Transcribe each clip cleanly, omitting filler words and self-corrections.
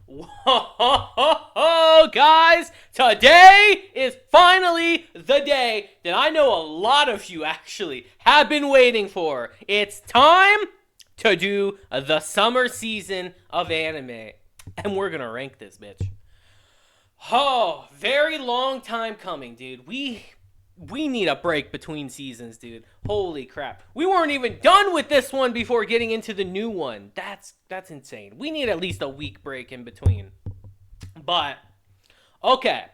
Whoa, guys, today is finally the day that I know a lot of you actually have been waiting for. It's time to do the summer season of anime, and we're gonna rank this bitch. Oh, very long time coming, dude. We need a break between seasons, dude. Holy crap. We weren't even done with this one before getting into the new one. That's insane. We need at least a week break in between. But okay.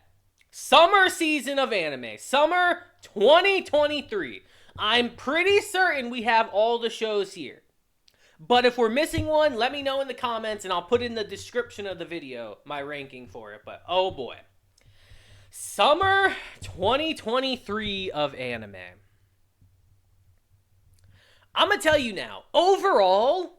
Summer season of anime. Summer 2023. I'm pretty certain we have all the shows here. But if we're missing one, let me know in the comments and I'll put in the description of the video my ranking for it. But oh boy. Summer 2023 of anime. I'm going to tell you now, overall,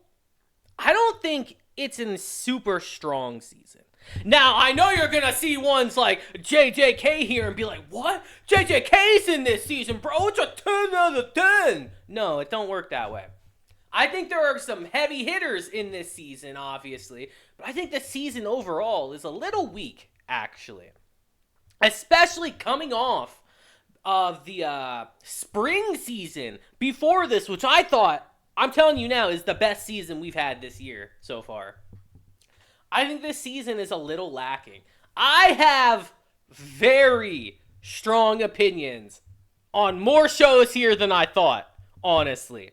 I don't think it's a super strong season. Now, I know you're going to see ones like JJK here and be like, what? JJK's in this season, bro. It's a 10 out of 10. No, it don't work that way. I think there are some heavy hitters in this season, obviously. But I think the season overall is a little weak, actually. Especially coming off of the spring season before this, which I thought, I'm telling you now, is the best season we've had this year so far. I think this season is a little lacking. I have very strong opinions on more shows here than I thought, honestly.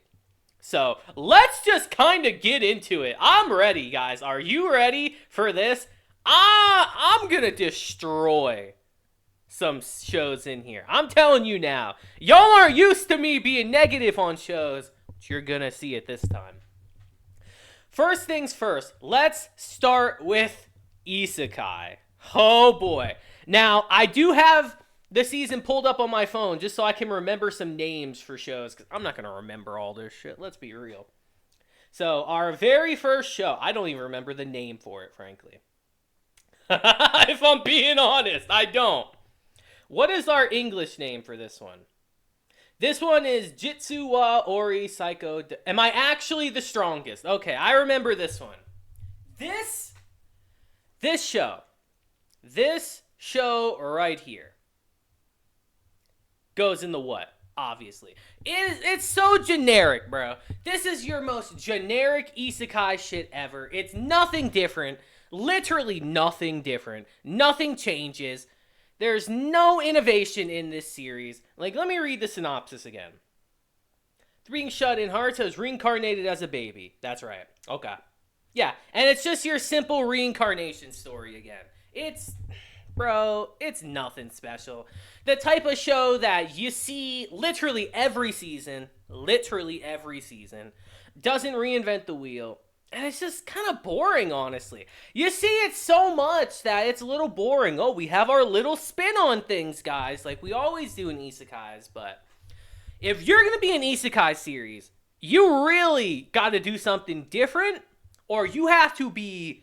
So let's just kind of get into it. I'm ready, guys. Are you ready for this? I'm going to destroy some shows in here. I'm telling you now. Y'all aren't used to me being negative on shows, but you're gonna see it this time. First things first, let's start with Isekai. Oh boy. Now, I do have the season pulled up on my phone just so I can remember some names for shows, because I'm not gonna remember all this shit. Let's be real. So, our very first show, I don't even remember the name for it, frankly. If I'm being honest, I don't. What is our English name for this one? This one is Jitsu wa Ori Psycho. Am I actually the strongest? Okay, I remember this one. This show right here goes in the what? Obviously. It's so generic, bro. This is your most generic isekai shit ever. It's nothing different. Literally nothing different. Nothing changes. There's no innovation in this series. Like, let me read the synopsis again. Being shut in, Haruto is reincarnated as a baby. That's right. Okay. Yeah, and it's just your simple reincarnation story again. It's nothing special. The type of show that you see literally every season, doesn't reinvent the wheel. And it's just kind of boring, honestly. You see it so much that it's a little boring. Oh, we have our little spin on things, guys, like we always do in isekais. But if you're going to be an isekai series, you really got to do something different, or you have to be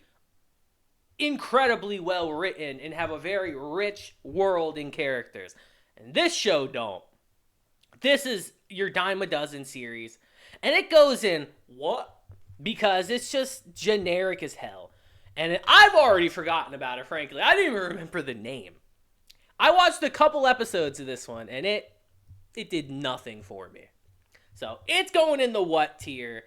incredibly well written and have a very rich world and characters. And this show don't. This is your dime a dozen series. And it goes in, what? Because it's just generic as hell. And I've already forgotten about it, frankly. I didn't even remember the name. I watched a couple episodes of this one, and it did nothing for me. So, it's going in the what tier.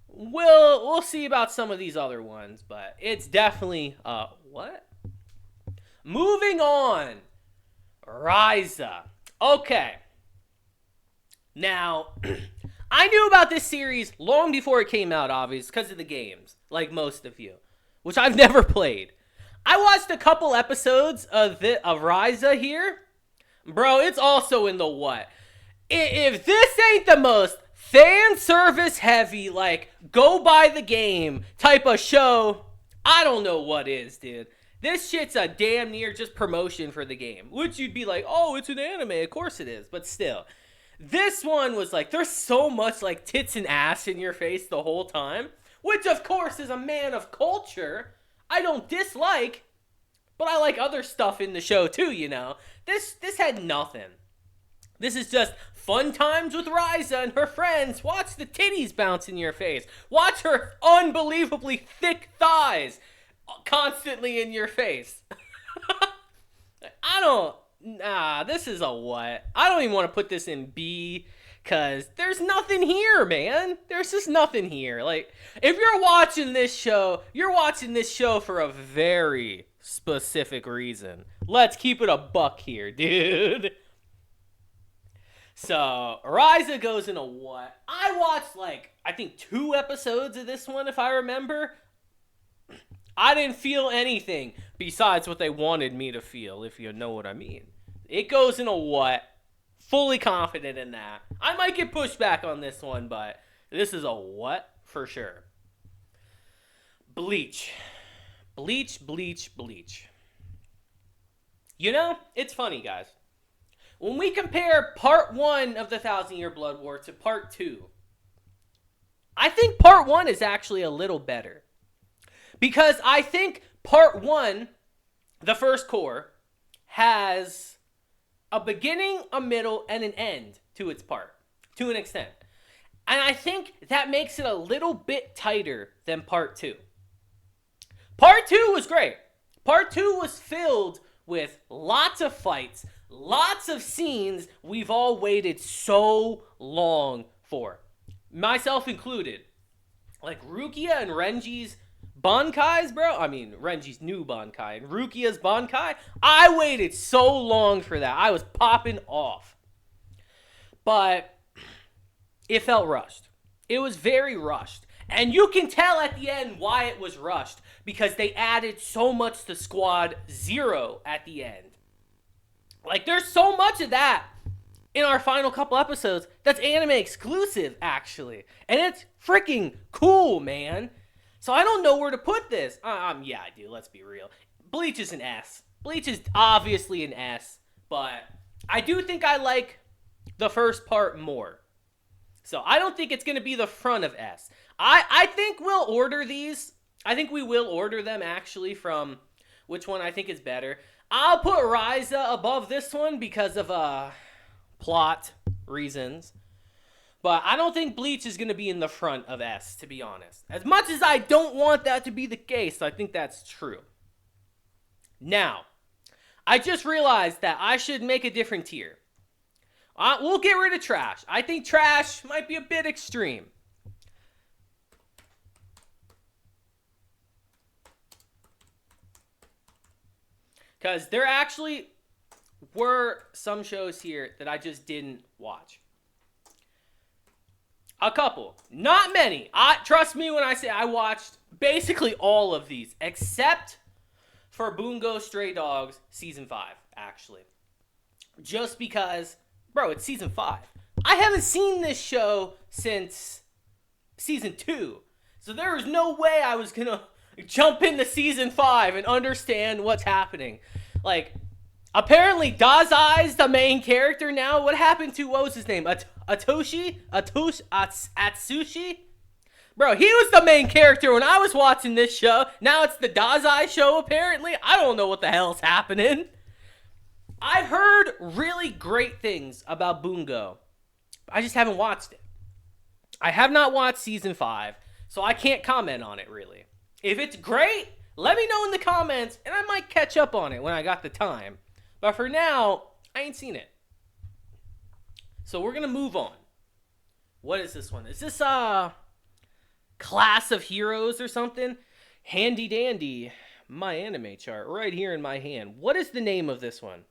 We'll see about some of these other ones, but it's definitely, what? Moving on. Ryza. Okay. Now... I knew about this series long before it came out, obviously, because of the games, like most of you, which I've never played. I watched a couple episodes of Ryza here. Bro, it's also in the what? If this ain't the most fan service heavy, like, go buy the game type of show, I don't know what is, dude. This shit's a damn near just promotion for the game, which you'd be like, oh, it's an anime, of course it is, but still. This one was like, there's so much like tits and ass in your face the whole time, which of course is a man of culture I don't dislike, but I like other stuff in the show too, you know. This had nothing. This is just fun times with Ryza and her friends. Watch the titties bounce in your face. Watch her unbelievably thick thighs. constantly in your face. This is a what? I don't even want to put this in B because there's nothing here, man. There's just nothing here. Like, if you're watching this show, you're watching this show for a very specific reason. Let's keep it a buck here, dude. So, Ryza goes in a what? I watched, I think 2 episodes of this one, if I remember. I didn't feel anything besides what they wanted me to feel, if you know what I mean. It goes in a what? Fully confident in that. I might get pushed back on this one, but this is a what for sure. Bleach. Bleach. You know, it's funny, guys. When we compare part 1 of the 1,000-Year Blood War to part 2, I think part 1 is actually a little better. Because I think part 1, the first core, has a beginning, a middle, and an end to its part, to an extent. And I think that makes it a little bit tighter than part 2. Part 2 was great. Part 2 was filled with lots of fights, lots of scenes we've all waited so long for. Myself included. Like Rukia and Renji's Bankai's, bro. I mean, Renji's new Bankai and Rukia's Bankai. I waited so long for that. I was popping off. But it felt rushed. It was very rushed. And you can tell at the end why it was rushed. Because they added so much to Squad 0 at the end. Like, there's so much of that in our final couple episodes that's anime exclusive, actually. And it's freaking cool, man. So I don't know where to put this. Yeah, I do. Let's be real. Bleach is an S. Bleach is obviously an S. But I do think I like the first part more. So I don't think it's going to be the front of S. I think we'll order these. I think we will order them, actually, from which one I think is better. I'll put Ryza above this one because of plot reasons. But I don't think Bleach is going to be in the front of S, to be honest. As much as I don't want that to be the case, I think that's true. Now, I just realized that I should make a different tier. We'll get rid of trash. I think trash might be a bit extreme. Because there actually were some shows here that I just didn't watch. A couple. Not many. Trust me when I say I watched basically all of these. Except for Bungo Stray Dogs Season 5, actually. Just because, bro, it's Season 5. I haven't seen this show since Season 2. So there was no way I was going to jump into Season 5 and understand what's happening. Like, apparently Dazai's the main character now. What happened to, what was his name? Atsushi? Bro, he was the main character when I was watching this show. Now it's the Dazai show, apparently. I don't know what the hell's happening. I've heard really great things about Bungo. I just haven't watched it. I have not watched Season 5, so I can't comment on it, really. If it's great, let me know in the comments, and I might catch up on it when I got the time. But for now, I ain't seen it. So we're going to move on. What is this one? Is this Class of Heroes or something? Handy dandy. My anime chart right here in my hand. What is the name of this one?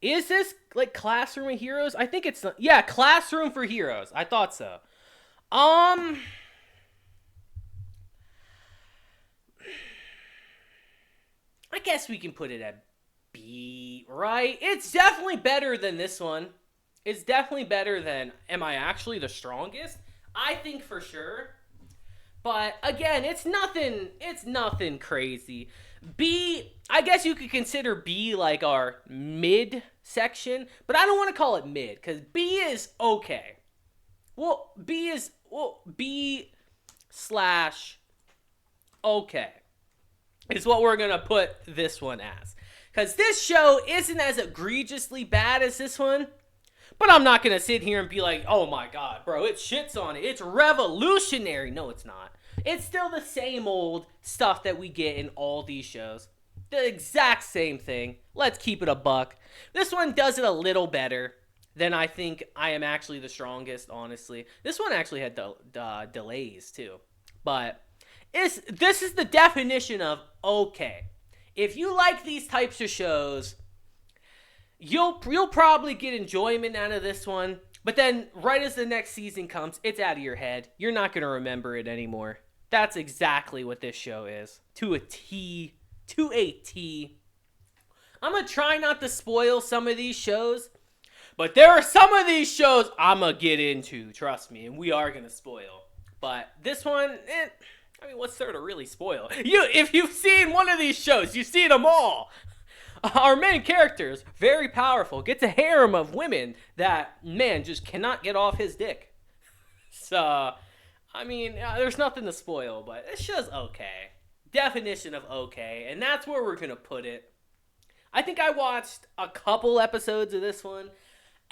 Is this like Classroom of Heroes? I think it's... Yeah, Classroom for Heroes. I thought so. I guess we can put it at B, right? It's definitely better than this one. It's definitely better than Am I Actually the Strongest? I think for sure. But again, it's nothing crazy. B, I guess you could consider B like our mid section, but I don't want to call it mid because B is okay. B slash okay is what we're gonna put this one as. Because this show isn't as egregiously bad as this one. But I'm not going to sit here and be like, oh my god, bro, it shits on it. It's revolutionary. No, it's not. It's still the same old stuff that we get in all these shows. The exact same thing. Let's keep it a buck. This one does it a little better than I think I Am Actually the Strongest, honestly. This one actually had delays, too. But this is the definition of okay. If you like these types of shows, you'll probably get enjoyment out of this one. But then, right as the next season comes, it's out of your head. You're not going to remember it anymore. That's exactly what this show is. To a T. To a T. I'm going to try not to spoil some of these shows. But there are some of these shows I'm going to get into, trust me. And we are going to spoil. But this one, I mean, what's there to really spoil? If you've seen one of these shows, you've seen them all. Our main characters, very powerful, gets a harem of women that, man, just cannot get off his dick. So, I mean, there's nothing to spoil, but this show's okay. Definition of okay, and that's where we're going to put it. I think I watched a couple episodes of this one,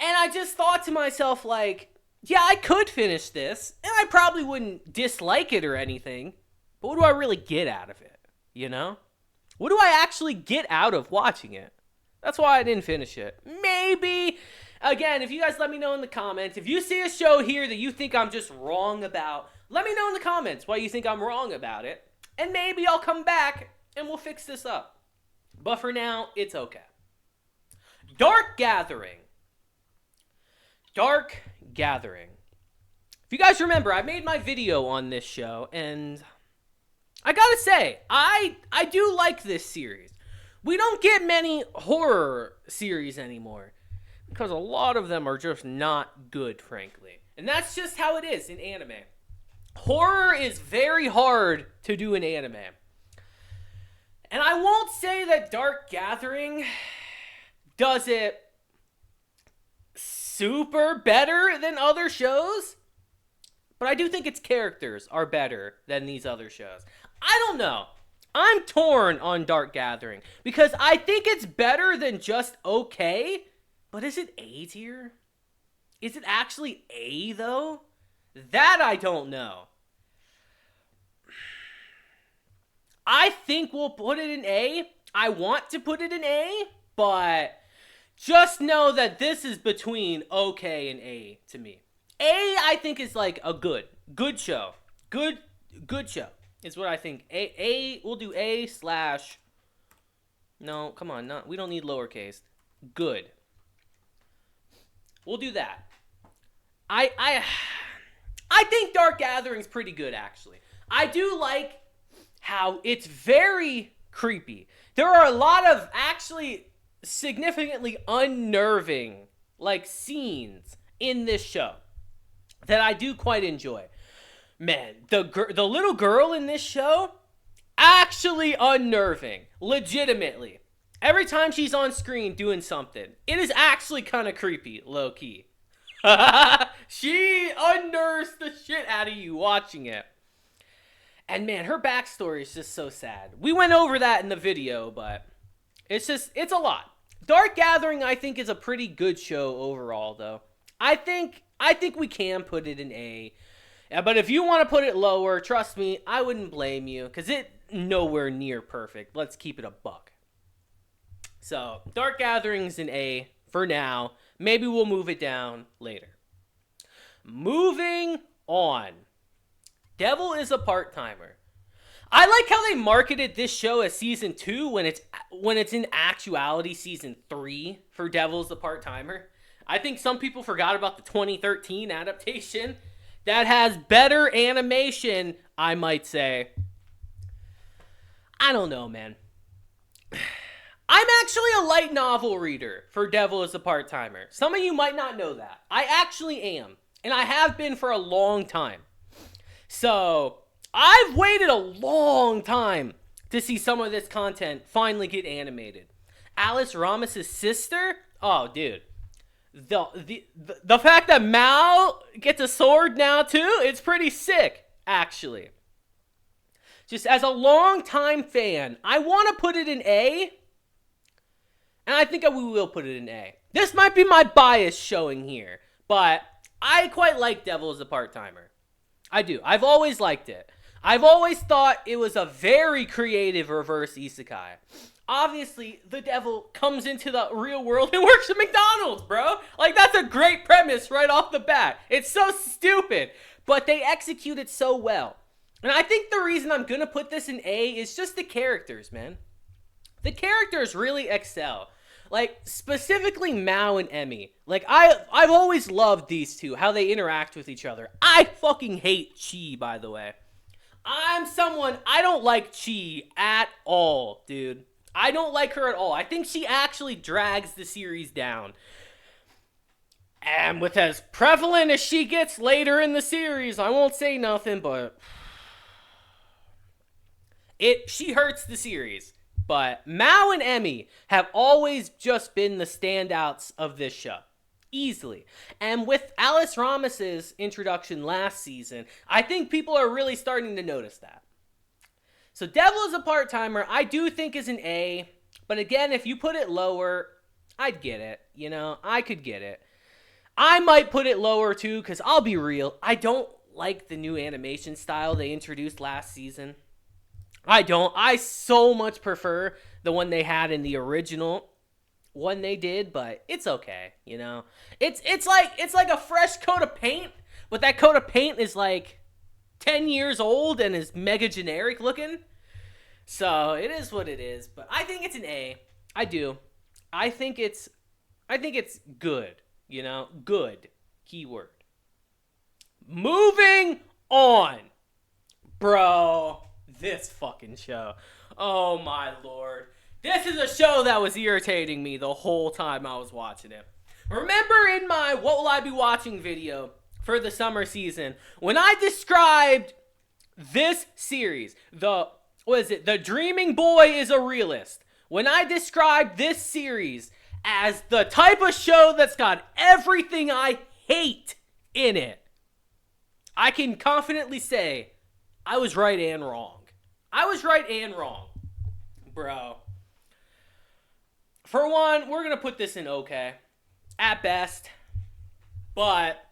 and I just thought to myself, like, yeah, I could finish this, and I probably wouldn't dislike it or anything, but what do I really get out of it, you know? What do I actually get out of watching it? That's why I didn't finish it. Maybe, again, if you guys let me know in the comments, if you see a show here that you think I'm just wrong about, let me know in the comments why you think I'm wrong about it, and maybe I'll come back and we'll fix this up. But for now, it's okay. Dark Gathering. Dark Gathering. If you guys remember, I made my video on this show, and I gotta say, I do like this series. We don't get many horror series anymore, because a lot of them are just not good, frankly. And that's just how it is in anime. Horror is very hard to do in anime. And I won't say that Dark Gathering does it super better than other shows, but I do think its characters are better than these other shows. I don't know. I'm torn on Dark Gathering because I think it's better than just okay, but is it A tier? Is it actually A, though? That I don't know. I think we'll put it in A. I want to put it in A, but just know that this is between okay and A to me. A, I think, is like a good show. Good show is what I think. We'll do A / no, come on, we don't need lowercase. Good. We'll do that. I think Dark Gathering's pretty good, actually. I do like how it's very creepy. There are a lot of actually significantly unnerving like scenes in this show that I do quite enjoy. Man, the little girl in this show, actually unnerving, legitimately. Every time she's on screen doing something, it is actually kind of creepy, low key. She unnerves the shit out of you watching it. And man, her backstory is just so sad. We went over that in the video, but it's a lot. Dark Gathering, I think, is a pretty good show overall, though. I think we can put it in A. But if you want to put it lower, trust me, I wouldn't blame you, because it's nowhere near perfect. Let's keep it a buck. So, Dark Gathering's in A for now. Maybe we'll move it down later. Moving on. Devil is a Part-Timer. I like how they marketed this show as season 2 when it's in actuality season 3 for Devil's the Part-Timer. I think some people forgot about the 2013 adaptation that has better animation, I might say. I don't know, man. I'm actually a light novel reader for Devil is a Part-Timer. Some of you might not know that. I actually am, and I have been for a long time. So, I've waited a long time to see some of this content finally get animated. Alice Ramos' sister? Oh, dude. The fact that Mao gets a sword now, too, it's pretty sick, actually. Just as a long-time fan, I want to put it in A, and I think we will put it in A. This might be my bias showing here, but I quite like Devil as a Part-Timer. I do. I've always liked it. I've always thought it was a very creative reverse isekai. Obviously, the devil comes into the real world and works at McDonald's, bro. Like, that's a great premise right off the bat. It's so stupid, but they execute it so well. And I think the reason I'm going to put this in A is just the characters, man. The characters really excel. Like, specifically Mao and Emmy. Like, I've always loved these two, how they interact with each other. I fucking hate Chi, by the way. I don't like Chi at all, dude. I don't like her at all. I think she actually drags the series down. And with as prevalent as she gets later in the series, I won't say nothing, but she hurts the series. But Mao and Emmy have always just been the standouts of this show. Easily. And with Alice Ramos's introduction last season, I think people are really starting to notice that. So Devil is a part-timer, I do think is an A. But again, if you put it lower, I'd get it. You know, I could get it. I might put it lower too, because I'll be real. I don't like the new animation style they introduced last season. I don't. I so much prefer the one they had in the original one they did, but it's okay, you know. It's like a fresh coat of paint, but that coat of paint is like 10 years old and is mega generic looking. So it is what it is, but I think it's an A. I do. I think it's good, you know, good keyword. Moving on, bro. This fucking show. Oh my lord. This is a show that was irritating me the whole time I was watching it. Remember in my What Will I Be Watching video for the summer season, when I described this series, The Dreaming Boy is a Realist. When I described this series as the type of show that's got everything I hate in it, I can confidently say I was right and wrong. I was right and wrong, bro. For one, we're going to put this in okay, at best. But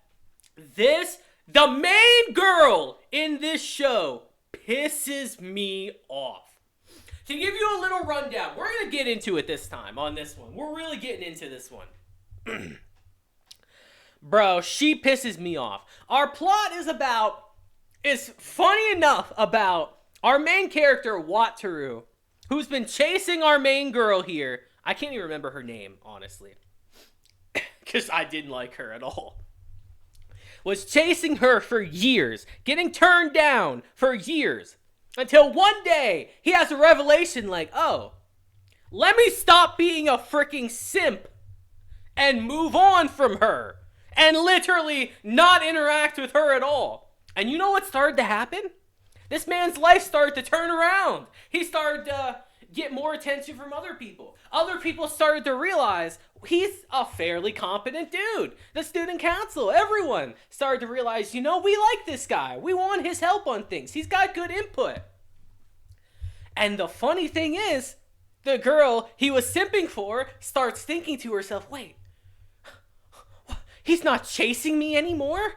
the main girl in this show pisses me off. To give you a little rundown, we're going to get into it this time on this one. We're really getting into this one. Bro, she pisses me off. Our plot is funny enough about our main character, Wataru, who's been chasing our main girl here. I can't even remember her name, honestly, because I didn't like her at all. Was chasing her for years, getting turned down for years, until one day he has a revelation like, oh, let me stop being a freaking simp and move on from her and literally not interact with her at all. And you know what started to happen? This man's life started to turn around. He started to get more attention from other people. Other people started to realize he's a fairly competent dude. The student council, everyone started to realize, you know, we like this guy. We want his help on things. He's got good input. And the funny thing is, the girl he was simping for starts thinking to herself, wait, he's not chasing me anymore?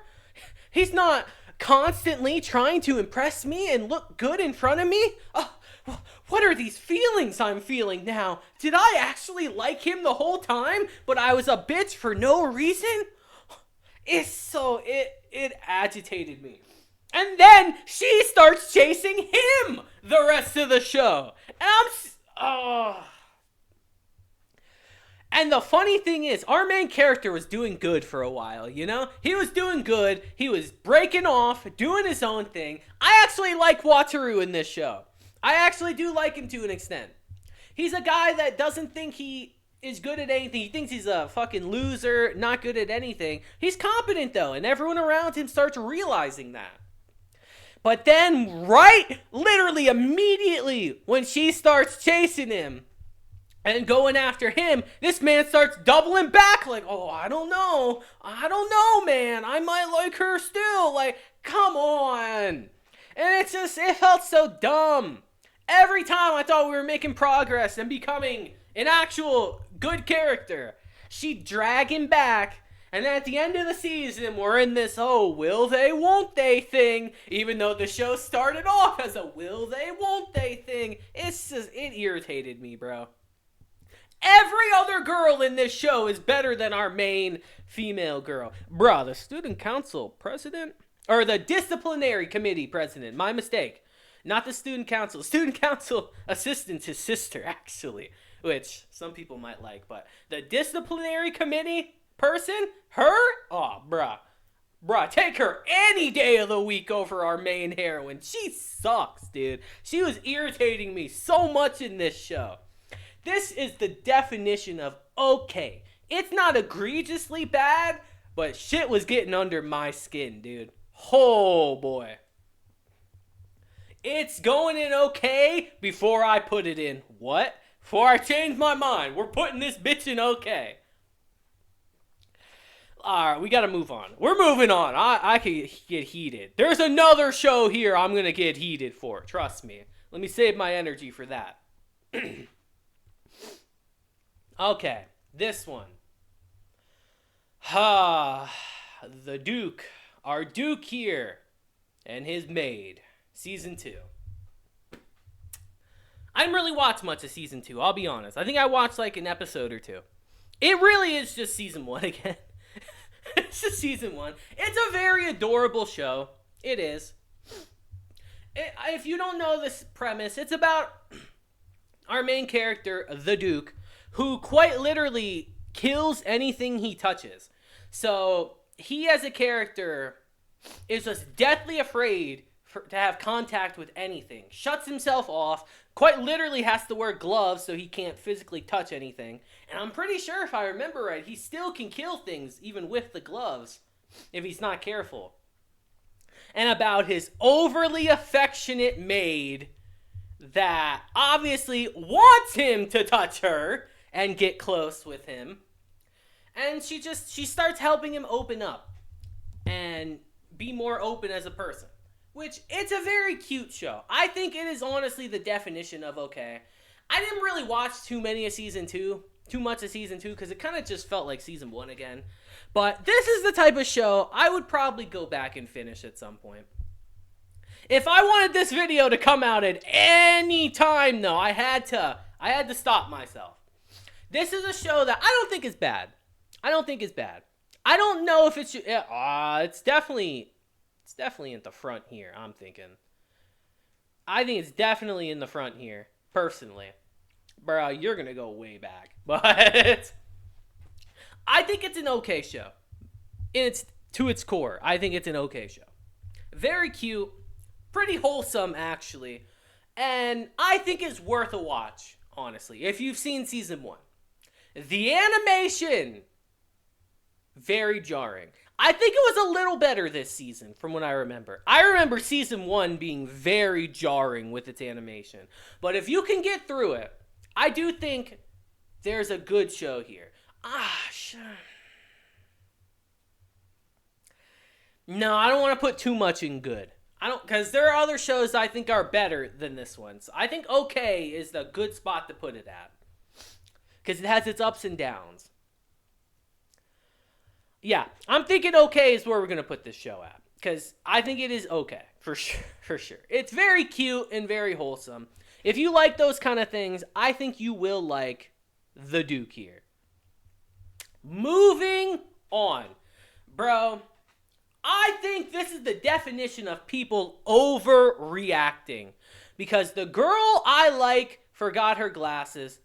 He's not constantly trying to impress me and look good in front of me? What are these feelings I'm feeling now? Did I actually like him the whole time, but I was a bitch for no reason? It agitated me. And then she starts chasing him the rest of the show. And And the funny thing is, our main character was doing good for a while, you know? He was doing good. He was breaking off, doing his own thing. I actually like Wataru in this show. I actually do like him to an extent. He's a guy that doesn't think he is good at anything. He thinks he's a fucking loser, not good at anything. He's competent, though, and everyone around him starts realizing that. But then, literally immediately, when she starts chasing him, and going after him, this man starts doubling back like, oh, I don't know, man. I might like her still. Like, come on. And it felt so dumb. Every time I thought we were making progress and becoming an actual good character, she'd drag him back And then at the end of the season, we're in this, oh, will they, won't they thing, even though the show started off as a will they, won't they thing. It irritated me, bro. Every other girl in this show is better than our main female girl. Bruh, the student council president, or the disciplinary committee president, my mistake. Not the student council. Student council assistant's his sister, actually, which some people might like. But the disciplinary committee person, her? Oh, bruh. Bruh, take her any day of the week over our main heroine. She sucks, dude. She was irritating me so much in this show. This is the definition of okay. It's not egregiously bad, but shit was getting under my skin, dude. Oh, boy. It's going in okay before I put it in what? Before I change my mind. We're putting this bitch in okay. Alright, we gotta move on. We're moving on. I could get heated. There's another show here I'm gonna get heated for. Trust me. Let me save my energy for that. Okay, this one. The Duke. Our Duke here. And his maid. Season 2. I didn't really watch much of Season 2, I'll be honest. I think I watched like an episode or two. It really is just Season 1 again. It's just Season 1. It's a very adorable show. It is. If you don't know this premise, it's about our main character, the Duke, who quite literally kills anything he touches. So, he as a character is just deathly afraid to have contact with anything. Shuts himself off. Quite literally has to wear gloves so he can't physically touch anything. And I'm pretty sure, if I remember right, he still can kill things even with the gloves if he's not careful. And about his overly affectionate maid that obviously wants him to touch her and get close with him. And she starts helping him open up and be more open as a person. Which, it's a very cute show. I think it is honestly the definition of okay. I didn't really watch too much of Season 2, because it kind of just felt like Season 1 again. But this is the type of show I would probably go back and finish at some point. If I wanted this video to come out at any time, though, I had to stop myself. This is a show that I don't think is bad. I don't know if it's... it's definitely in the front here, I'm thinking. I think it's definitely in the front here, personally. Bro, you're going to go way back. But I think it's an okay show. To its core, I think it's an okay show. Very cute. Pretty wholesome, actually. And I think it's worth a watch, honestly, if you've seen Season 1. The animation, very jarring. I think it was a little better this season, from what I remember. I remember Season 1 being very jarring with its animation. But if you can get through it, I do think there's a good show here. No, I don't want to put too much in good. Because there are other shows I think are better than this one. So I think okay is the good spot to put it at. Because it has its ups and downs. Yeah, I'm thinking okay is where we're going to put this show at. Because I think it is okay, for sure. It's very cute and very wholesome. If you like those kind of things, I think you will like the Duke here. Moving on. Bro, I think this is the definition of people overreacting. Because the girl I like forgot her glasses.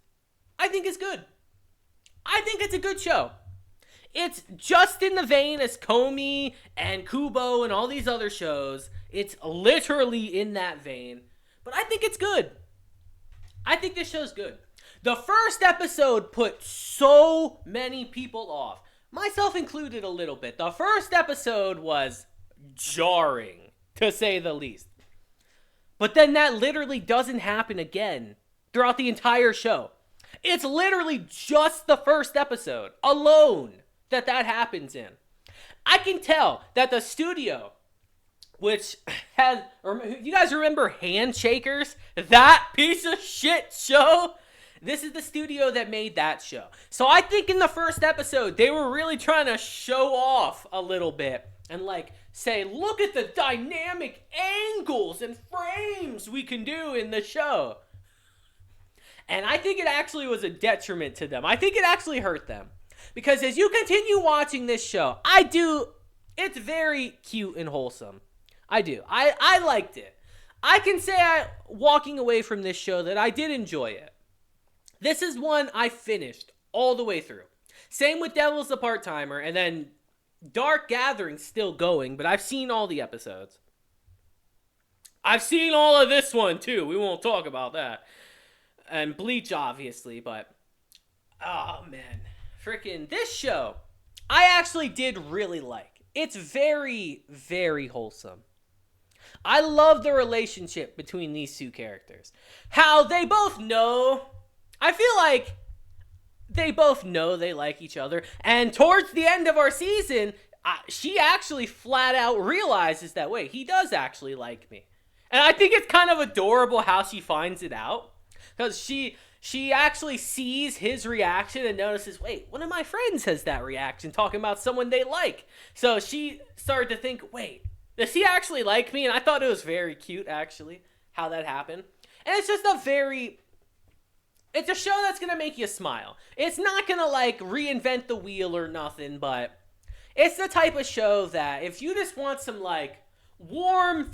I think it's good. I think it's a good show. It's just in the vein as Komi and Kubo and all these other shows. It's literally in that vein. But I think it's good. I think this show's good. The first episode put so many people off. Myself included a little bit. The first episode was jarring, to say the least. But then that literally doesn't happen again throughout the entire show. It's literally just the first episode alone that happens in. I can tell that the studio, which you guys remember Handshakers? That piece of shit show This is the studio that made that show. So I think in the first episode, they were really trying to show off a little bit and like say, look at the dynamic angles and frames we can do in the show. And I think it actually was a detriment to them. I think it actually hurt them. Because as you continue watching this show, it's very cute and wholesome. I do. I liked it. I can say walking away from this show that I did enjoy it. This is one I finished all the way through. Same with Devil's the Part-Timer, and then Dark Gathering's still going, but I've seen all the episodes. I've seen all of this one too. We won't talk about that. And Bleach, obviously, but oh man. Freaking this show, I actually did really like. It's very, very wholesome. I love the relationship between these two characters. How they both know. I feel like they both know they like each other. And towards the end of our season, she actually flat out realizes that, wait, he does actually like me. And I think it's kind of adorable how she finds it out. Because she actually sees his reaction and notices, wait, one of my friends has that reaction talking about someone they like. So she started to think, wait, does he actually like me? And I thought it was very cute, actually, how that happened. And it's just it's a show that's going to make you smile. It's not going to, like, reinvent the wheel or nothing, but it's the type of show that if you just want some, like, warm,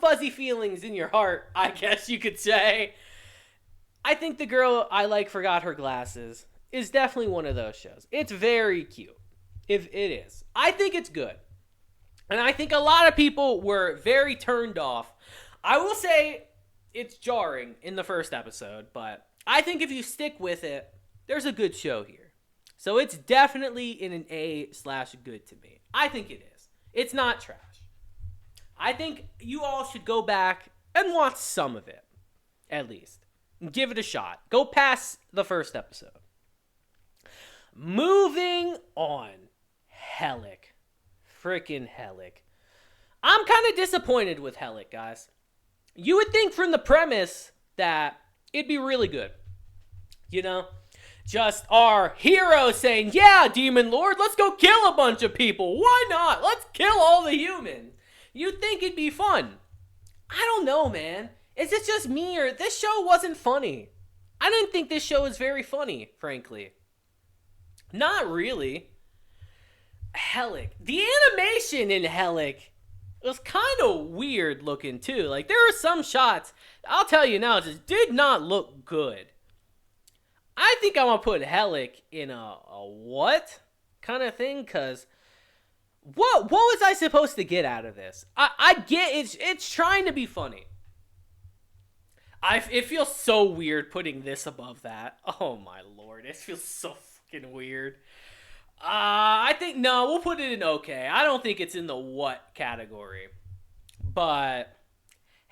fuzzy feelings in your heart, I guess you could say, I think The Girl I Like Forgot Her Glasses is definitely one of those shows. It's very cute. If it is. I think it's good. And I think a lot of people were very turned off. I will say it's jarring in the first episode, but I think if you stick with it, there's a good show here. So it's definitely in an A/good to me. I think it is. It's not trash. I think you all should go back and watch some of it, at least. Give it a shot. Go past the first episode. Moving on. Hellick. Freaking Hellick. I'm kind of disappointed with Hellick, guys. You would think from the premise that it'd be really good. You know? Just our hero saying, yeah, Demon Lord, let's go kill a bunch of people. Why not? Let's kill all the humans. You'd think it'd be fun. I don't know, man. Is it just me or this show wasn't funny? I didn't think this show was very funny, frankly. Not really. Hellick. The animation in Hellick was kind of weird looking too. Like there were some shots, I'll tell you now, just did not look good. I think I'm going to put Hellick in a what kind of thing, because what was I supposed to get out of this? I get it's trying to be funny. It feels so weird putting this above that. Oh my lord, it feels so fucking weird. I think, no, we'll put it in okay. I don't think it's in the what category. But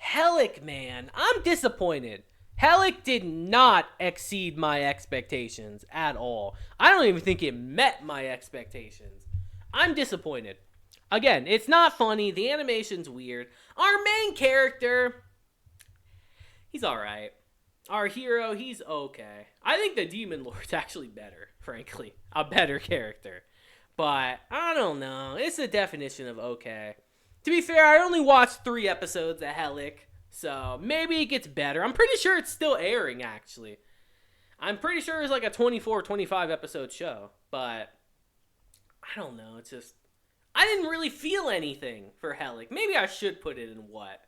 Hellick, man, I'm disappointed. Hellick did not exceed my expectations at all. I don't even think it met my expectations. I'm disappointed. Again, it's not funny. The animation's weird. Our main character, he's alright. Our hero, he's okay. I think the Demon Lord's actually better, frankly. A better character. But, I don't know. It's a definition of okay. To be fair, I only watched 3 episodes of Hellick, so maybe it gets better. I'm pretty sure it's still airing, actually. I'm pretty sure it's like a 24, 25 episode show. But, I don't know. It's just, I didn't really feel anything for Hellick. Maybe I should put it in what?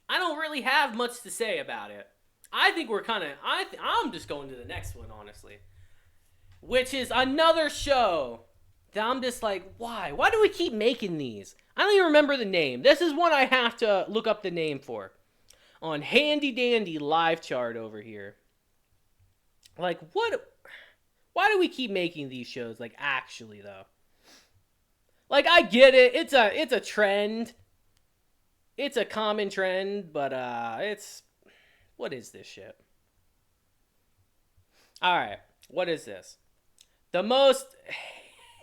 I don't really have much to say about it. I think we're kind of, I'm just going to the next one, honestly. Which is another show that I'm just like, why? Why do we keep making these? I don't even remember the name. This is one I have to look up the name for. On Handy Dandy Live Chart over here. Like, what? Why do we keep making these shows? Like, actually, though. Like, I get it. It's a trend. It's a common trend, but it's... What is this shit? Alright, what is this? The most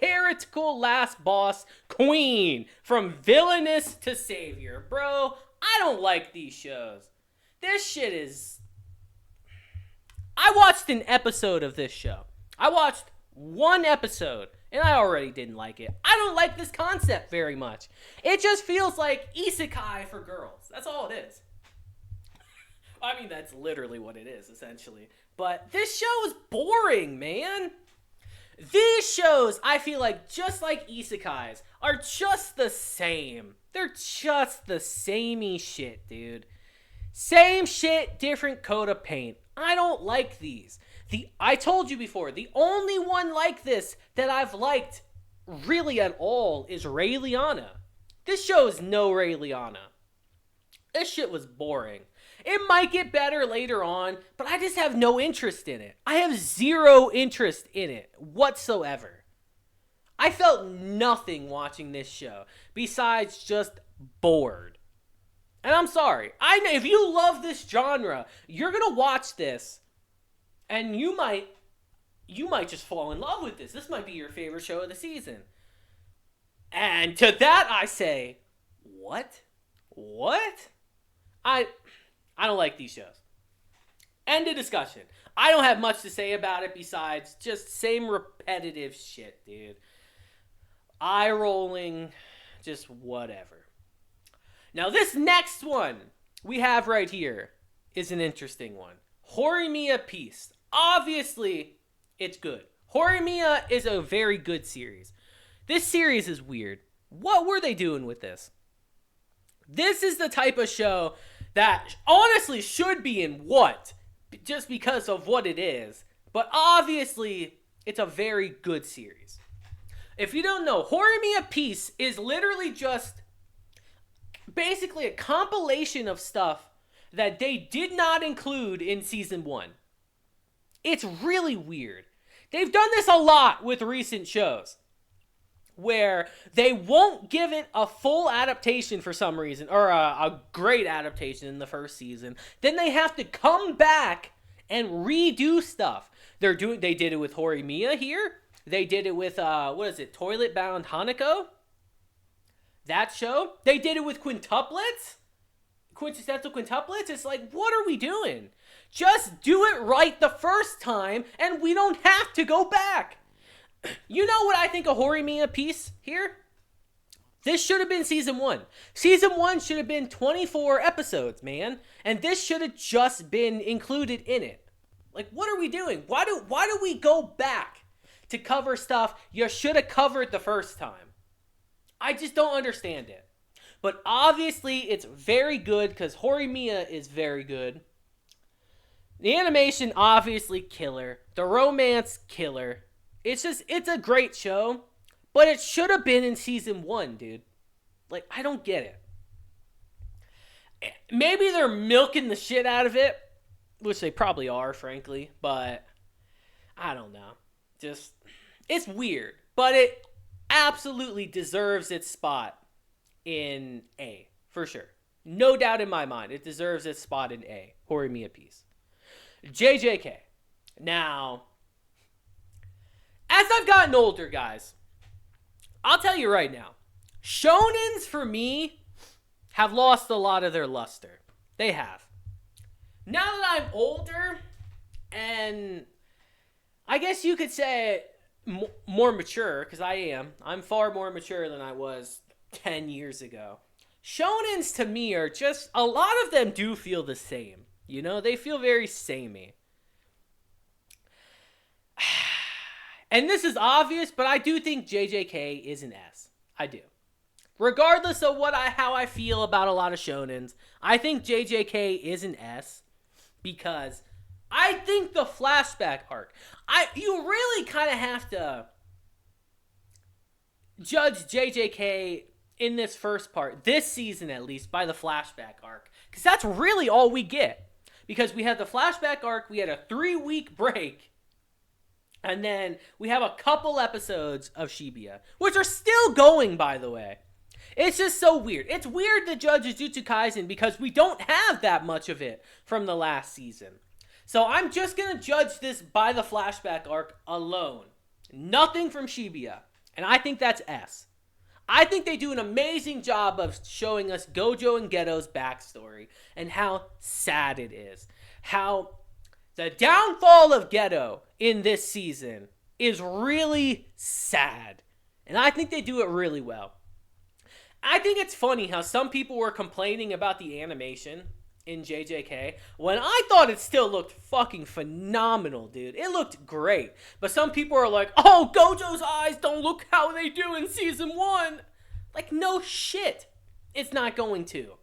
heretical last boss queen. From villainous to savior. Bro, I don't like these shows. This shit is... I watched an episode of this show. I watched one episode, and I already didn't like it. I don't like this concept very much. It just feels like isekai for girls. That's all it is. I mean, that's literally what it is, essentially. But this show is boring, man. These shows, I feel like, just like isekais, are just the same. They're just the samey shit, dude. Same shit, different coat of paint. I don't like these. I told you before, the only one like this that I've liked really at all is Ray Liana. This show is no Ray Liana. This shit was boring. It might get better later on, but I just have no interest in it. I have zero interest in it whatsoever. I felt nothing watching this show besides just bored. And I'm sorry. I know if you love this genre, you're going to watch this and you might just fall in love with this. This might be your favorite show of the season. And to that I say, what? I don't like these shows. End of discussion. I don't have much to say about it besides just same repetitive shit, dude. Eye rolling, just whatever. Now this next one we have right here is an interesting one. Horimiya Peace. Obviously, it's good. Horimiya is a very good series. This series is weird. What were they doing with this? This is the type of show that honestly should be in What? Just because of what it is. But obviously, it's a very good series. If you don't know, Horimiya Peace is literally just basically a compilation of stuff that they did not include in season 1. It's really weird. They've done this a lot with recent shows, where they won't give it a full adaptation for some reason, or a great adaptation in the first season. Then they have to come back and redo stuff. They did it with Horimiya here. They did it with, Toilet Bound Hanako? That show. They did it with Quintuplets? Quintessential Quintuplets? It's like, what are we doing? Just do it right the first time, and we don't have to go back. You know what I think of Horimiya Peace here? This should have been season 1. Season 1 should have been 24 episodes, man. And this should have just been included in it. Like, what are we doing? Why do we go back to cover stuff you should have covered the first time? I just don't understand it. But obviously, it's very good because Horimiya is very good. The animation, obviously, killer. The romance, killer. It's a great show, but it should have been in season 1, dude. Like, I don't get it. Maybe they're milking the shit out of it, which they probably are, frankly, but I don't know. Just, it's weird, but it absolutely deserves its spot in A, for sure. No doubt in my mind, it deserves its spot in A. Horimiya Peace. JJK. Now, as I've gotten older, guys, I'll tell you right now, shonens for me have lost a lot of their luster. They have. Now that I'm older, and I guess you could say more mature, because I am. I'm far more mature than I was 10 years ago. Shonens to me are just, a lot of them do feel the same. You know, they feel very samey. And this is obvious, but I do think JJK is an S. I do. Regardless of how I feel about a lot of shonens, I think JJK is an S because I think the flashback arc, you really kind of have to judge JJK in this first part, this season at least, by the flashback arc. Because that's really all we get. Because we had the flashback arc, we had a 3-week break, and then we have a couple episodes of Shibuya, which are still going, by the way. It's just so weird. It's weird to judge Jujutsu Kaisen because we don't have that much of it from the last season. So I'm just going to judge this by the flashback arc alone. Nothing from Shibuya. And I think that's S. I think they do an amazing job of showing us Gojo and Geto's backstory and how sad it is. How The downfall of Ghetto in this season is really sad. And I think they do it really well. I think it's funny how some people were complaining about the animation in JJK when I thought it still looked fucking phenomenal, dude. It looked great. But some people are like, oh, Gojo's eyes don't look how they do in season 1. Like, no shit. It's not going to.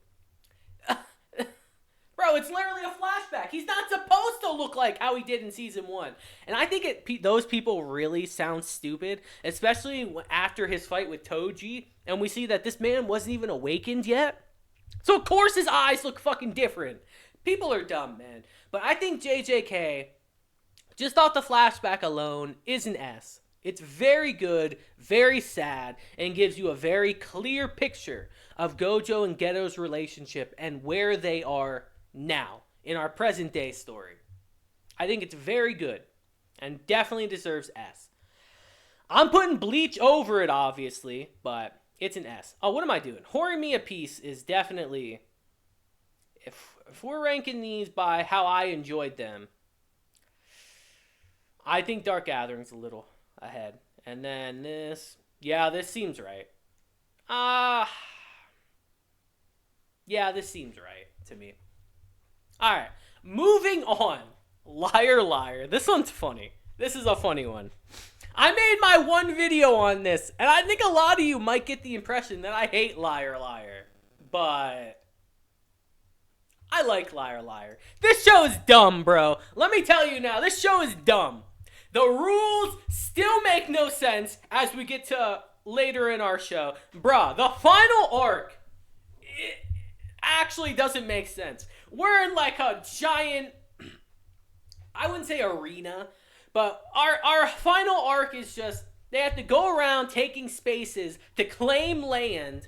Bro, it's literally a flashback. He's not supposed to look like how he did in season 1. And I think those people really sound stupid, especially after his fight with Toji, and we see that this man wasn't even awakened yet. So of course his eyes look fucking different. People are dumb, man. But I think JJK, just off the flashback alone, is an S. It's very good, very sad, and gives you a very clear picture of Gojo and Geto's relationship and where they are now in our present day story. I think it's very good and definitely deserves S. I'm putting Bleach over it, obviously, but it's an S. Oh, what am I doing? Horimiya Piece is definitely, if we're ranking these by how I enjoyed them, I think Dark Gathering's a little ahead. And then this, yeah, this seems right. Yeah, this seems right to me. All right, moving on. Liar, liar. This one's funny. This is a funny one. I made my one video on this, and I think a lot of you might get the impression that I hate Liar, liar. But I like Liar, liar. This show is dumb, bro. Let me tell you now, this show is dumb. The rules still make no sense as we get to later in our show. Bruh, the final arc, it actually doesn't make sense. We're in like a giant, I wouldn't say arena, but our final arc is just, they have to go around taking spaces to claim land.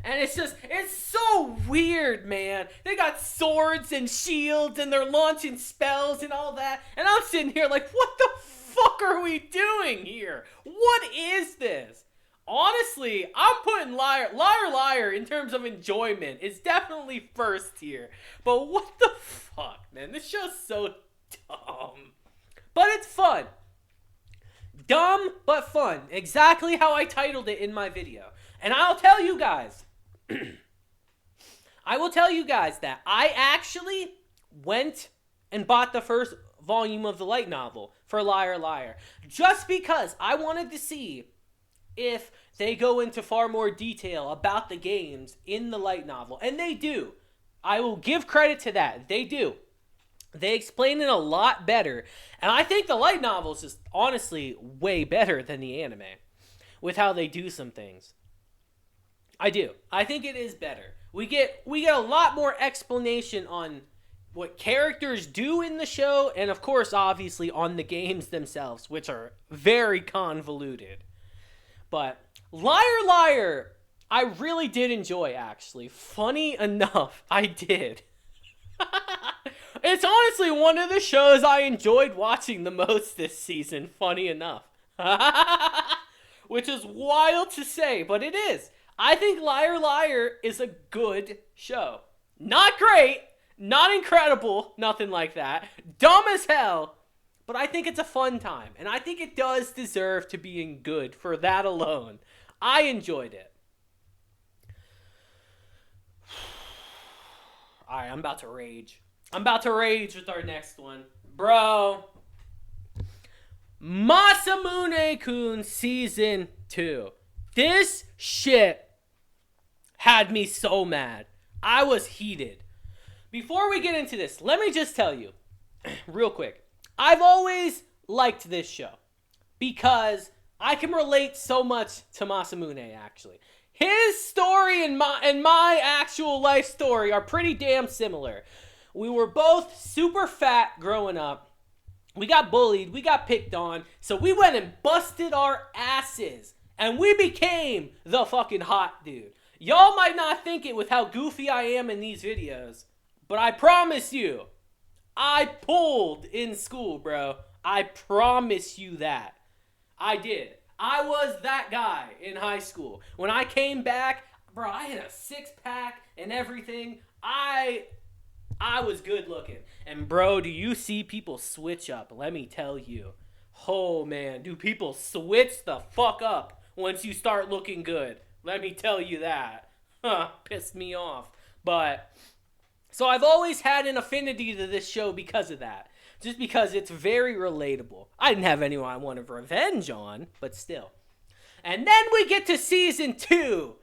And it's so weird, man. They got swords and shields and they're launching spells and all that. And I'm sitting here like, what the fuck are we doing here? What is this? Honestly, I'm putting Liar in terms of enjoyment. It's definitely first tier. But what the fuck, man? This show's so dumb. But it's fun. Dumb, but fun. Exactly how I titled it in my video. And I'll tell you guys, that I actually went and bought the first volume of the light novel for Liar, just because I wanted to see if they go into far more detail about the games in the light novel. And they do. I will give credit to that. They do. They explain it a lot better. And I think the light novel is just honestly way better than the anime with how they do some things. I do. I think it is better. We get a lot more explanation on what characters do in the show, and of course, obviously, on the games themselves, which are very convoluted. But Liar, I really did enjoy, actually. Funny enough, I did. It's honestly one of the shows I enjoyed watching the most this season, funny enough. Which is wild to say, but it is. I think Liar is a good show. Not great, not incredible, nothing like that. Dumb as hell, but I think it's a fun time. And I think it does deserve to being good for that alone. I enjoyed it. Alright, I'm about to rage. I'm about to rage with our next one. Bro. Masamune-kun Season 2. This shit had me so mad. I was heated. Before we get into this, let me just tell you, real quick. I've always liked this show because I can relate so much to Masamune, actually. His story and my actual life story are pretty damn similar. We were both super fat growing up. We got bullied. We got picked on. So we went and busted our asses. And we became the fucking hot dude. Y'all might not think it with how goofy I am in these videos. But I promise you, I pulled in school, bro. I promise you that. I did. I was that guy in high school. When I came back, bro, I had a six-pack and everything. I I was good looking. And bro, do you see people switch up? Let me tell you. Oh man, do people switch the fuck up once you start looking good? Let me tell you that. Pissed me off. But, so I've always had an affinity to this show because of that. Just because it's very relatable. I didn't have anyone I wanted revenge on, but still. And then we get to season 2.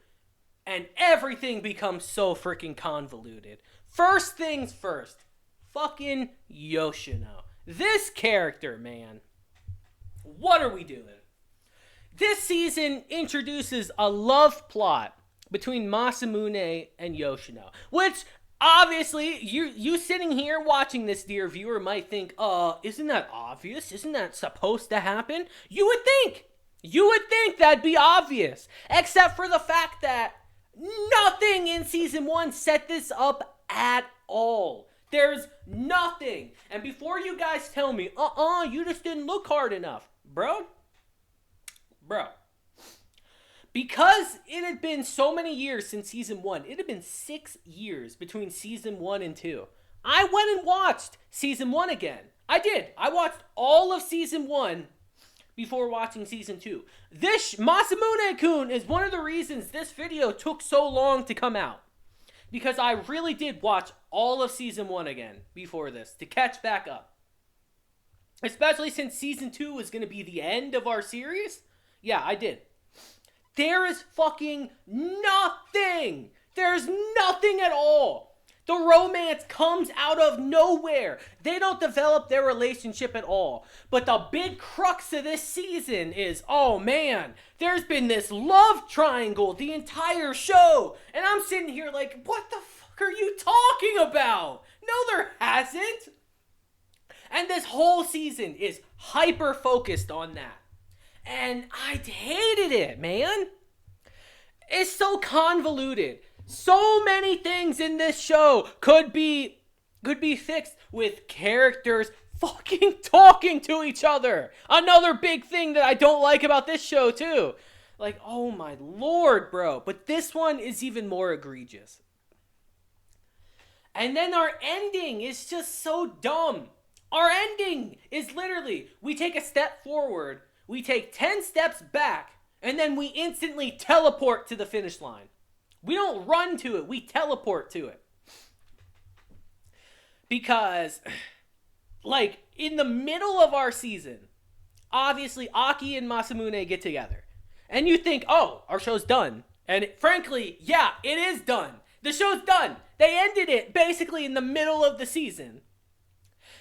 And everything becomes so freaking convoluted. First things first. Fucking Yoshino. This character, man. What are we doing? This season introduces a love plot between Masamune and Yoshino. Which, obviously, you sitting here watching this, dear viewer, might think, isn't that obvious? Isn't that supposed to happen? You would think. You would think that'd be obvious. Except for the fact that nothing in season 1 set this up at all. There's nothing. And before you guys tell me, you just didn't look hard enough. Bro. Because it had been so many years since season 1, it had been 6 years between season 1 and 2. I went and watched season 1 again. I did. I watched all of season 1 before watching season 2. This Masamune-kun is one of the reasons this video took so long to come out. Because I really did watch all of season 1 again before this to catch back up. Especially since season 2 was going to be the end of our series. Yeah, I did. There is fucking nothing. There's nothing at all. The romance comes out of nowhere. They don't develop their relationship at all. But the big crux of this season is, oh man, there's been this love triangle the entire show. And I'm sitting here like, what the fuck are you talking about? No, there hasn't. And this whole season is hyper focused on that. And I hated it, man. It's so convoluted. So many things in this show could be fixed with characters fucking talking to each other. Another big thing that I don't like about this show too. Like, oh my lord, bro. But this one is even more egregious. And then our ending is just so dumb. Our ending is literally, we take a step forward, we take 10 steps back, and then we instantly teleport to the finish line. We don't run to it, we teleport to it. Because, like, in the middle of our season, obviously Aki and Masamune get together. And you think, oh, our show's done. And frankly, yeah, it is done. The show's done. They ended it basically in the middle of the season.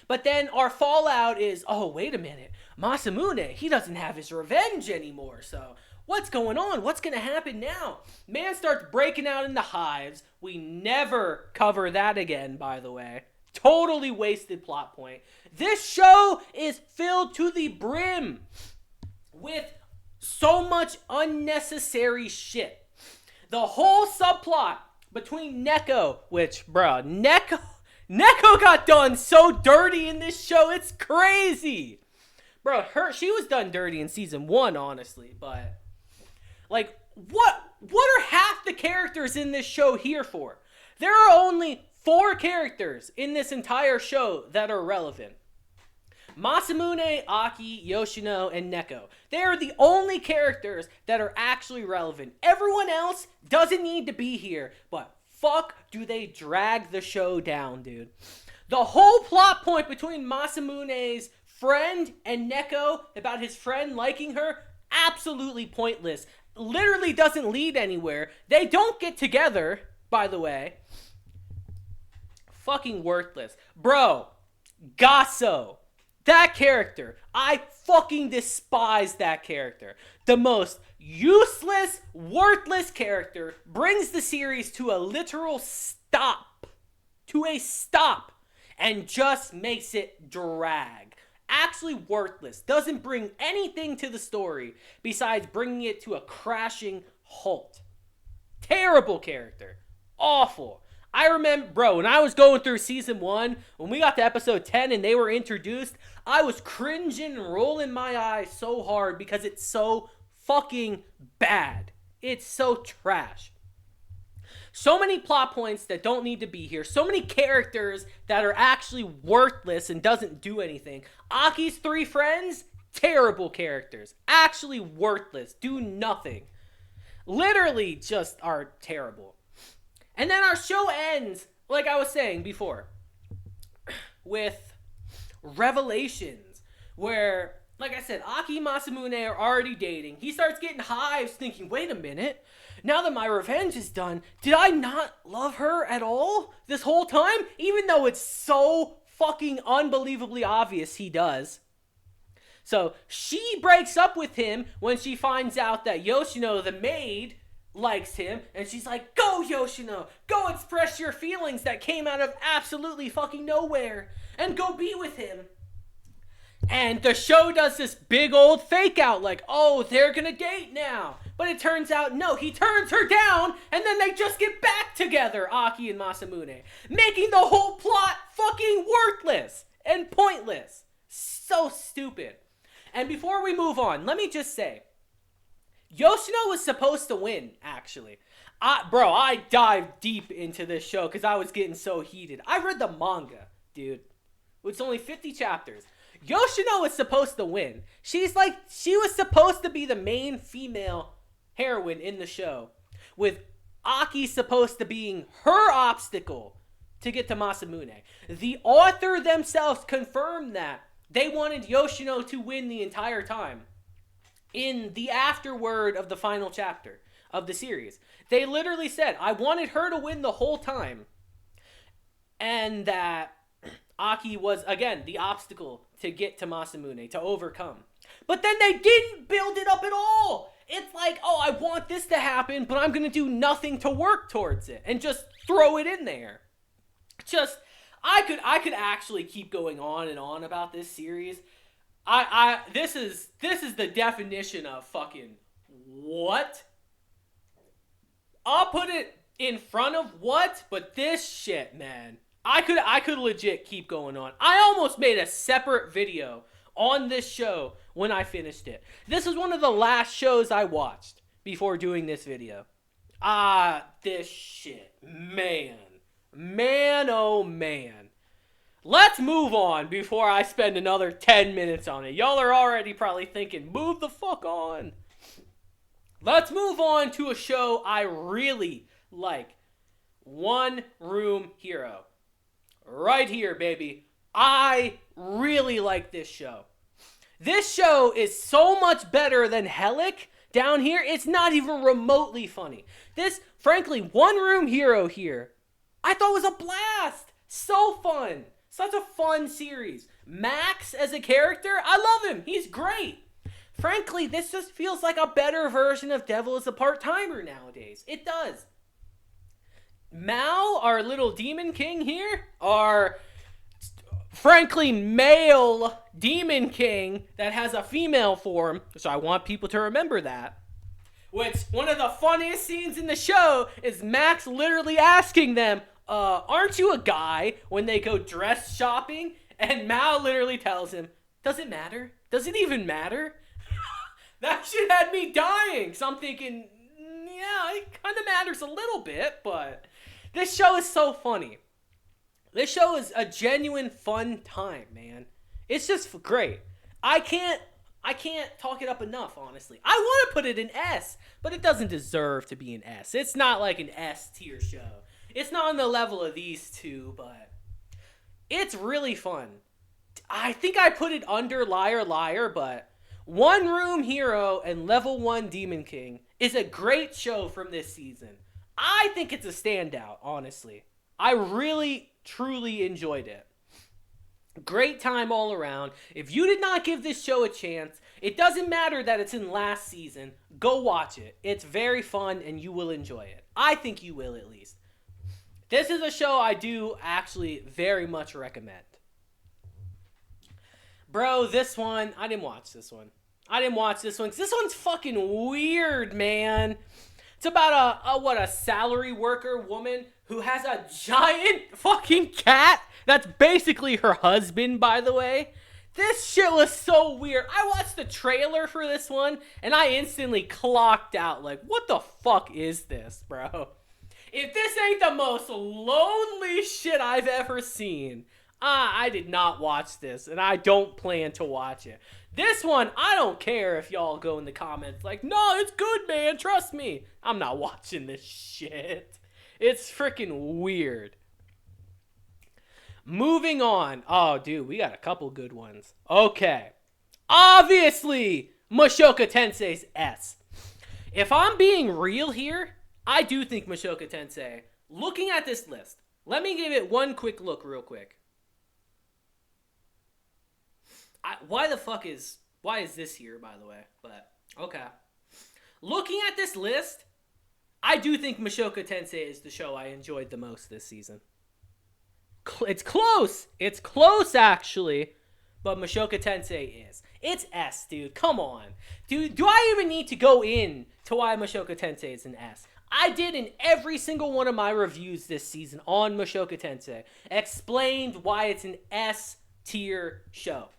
But then our fallout is, oh, wait a minute. Masamune, he doesn't have his revenge anymore, so what's going on? What's going to happen now? Man starts breaking out into hives. We never cover that again, by the way. Totally wasted plot point. This show is filled to the brim with so much unnecessary shit. The whole subplot between Neko, which, bro, Neko got done so dirty in this show, it's crazy. Bro, she was done dirty in season 1, honestly, but like, what are half the characters in this show here for? There are only 4 characters in this entire show that are relevant. Masamune, Aki, Yoshino, and Neko. They are the only characters that are actually relevant. Everyone else doesn't need to be here, but fuck do they drag the show down, dude. The whole plot point between Masamune's friend and Neko about his friend liking her, absolutely pointless. Literally doesn't lead anywhere. They don't get together, by the way. Fucking worthless. Bro, Gasso. That character. I fucking despise that character. The most useless, worthless character brings the series to a literal stop. To a stop. And just makes it drag. Actually worthless. Doesn't bring anything to the story besides bringing it to a crashing halt. Terrible character. Awful. I remember, bro, when I was going through season 1, when we got to episode 10 and they were introduced, I was cringing and rolling my eyes so hard because it's so fucking bad. It's so trash. So many plot points that don't need to be here. So many characters that are actually worthless and doesn't do anything. Aki's 3 friends, terrible characters. Actually worthless. Do nothing. Literally just are terrible. And then our show ends, like I was saying before, with revelations where, like I said, Aki and Masamune are already dating. He starts getting hives thinking, wait a minute, now that my revenge is done, did I not love her at all this whole time? Even though it's so fucking unbelievably obvious he does. So she breaks up with him when she finds out that Yoshino, the maid, likes him, and she's like, go Yoshino, go express your feelings that came out of absolutely fucking nowhere, and go be with him. And the show does this big old fake out, like, oh, they're gonna date now. But it turns out, no, he turns her down, and then they just get back together, Aki and Masamune, making the whole plot fucking worthless and pointless. So stupid. And before we move on, let me just say, Yoshino was supposed to win, actually. I dived deep into this show because I was getting so heated. I read the manga, dude. It's only 50 chapters. Yoshino was supposed to win. She was supposed to be the main female heroine in the show, with Aki supposed to being her obstacle to get to Masamune. The author themselves confirmed that they wanted Yoshino to win the entire time. In the afterword of the final chapter of the series, they literally said, I wanted her to win the whole time. And that Aki was, again, the obstacle to get to Masamune, to overcome. But then they didn't build it up at all. It's like, oh, I want this to happen, but I'm going to do nothing to work towards it. And just throw it in there. I could actually keep going on and on about this series. This is the definition of fucking what? I'll put it in front of what, but this shit, man. I could legit keep going on. I almost made a separate video on this show when I finished it. This was one of the last shows I watched before doing this video. This shit, man. Man, oh man. Let's move on before I spend another 10 minutes on it. Y'all are already probably thinking, move the fuck on. Let's move on to a show I really like. One Room Hero. Right here, baby. I really like this show. This show is so much better than Helic down here. It's not even remotely funny. This, frankly, One Room Hero here, I thought was a blast. So fun. Such a fun series. Max as a character, I love him. He's great. Frankly, this just feels like a better version of Devil is a Part-Timer nowadays. It does. Mao, our little demon king here, our, frankly, male demon king that has a female form, so I want people to remember that. Which, one of the funniest scenes in the show is Max literally asking them, aren't you a guy, when they go dress shopping? And Mao literally tells him, does it matter? Does it even matter? That shit had me dying. So I'm thinking, yeah, it kind of matters a little bit, but this show is so funny. This show is a genuine fun time, man. It's just great. I can't talk it up enough, honestly. I want to put it in S, but it doesn't deserve to be an S. It's not like an S tier show. It's not on the level of these two, but it's really fun. I think I put it under Liar Liar, but One Room Hero and Level 1 Demon King is a great show from this season. I think it's a standout, honestly. I really, truly enjoyed it. Great time all around. If you did not give this show a chance, it doesn't matter that it's in last season. Go watch it. It's very fun and you will enjoy it. I think you will, at least. This is a show I do actually very much recommend. Bro, this one, I didn't watch this one. Because this one's fucking weird, man. It's about a salary worker woman who has a giant fucking cat that's basically her husband, by the way. This shit was so weird. I watched the trailer for this one, and I instantly clocked out. Like, what the fuck is this, bro? If this ain't the most lonely shit I've ever seen, I did not watch this, and I don't plan to watch it. This one, I don't care if y'all go in the comments like, no, it's good, man, trust me. I'm not watching this shit. It's freaking weird. Moving on. Oh, dude, we got a couple good ones. Okay. Obviously, Mushoku Tensei's S. If I'm being real here, I do think Mushoku Tensei, looking at this list, let me give it one quick look real quick. Why is this here, by the way? But, okay. Looking at this list, I do think Mushoku Tensei is the show I enjoyed the most this season. It's close. It's close, actually. But Mushoku Tensei is. It's S, dude. Come on. Dude, do I even need to go in to why Mushoku Tensei is an S? I did in every single one of my reviews this season on Mushoku Tensei. Explained why it's an S tier show.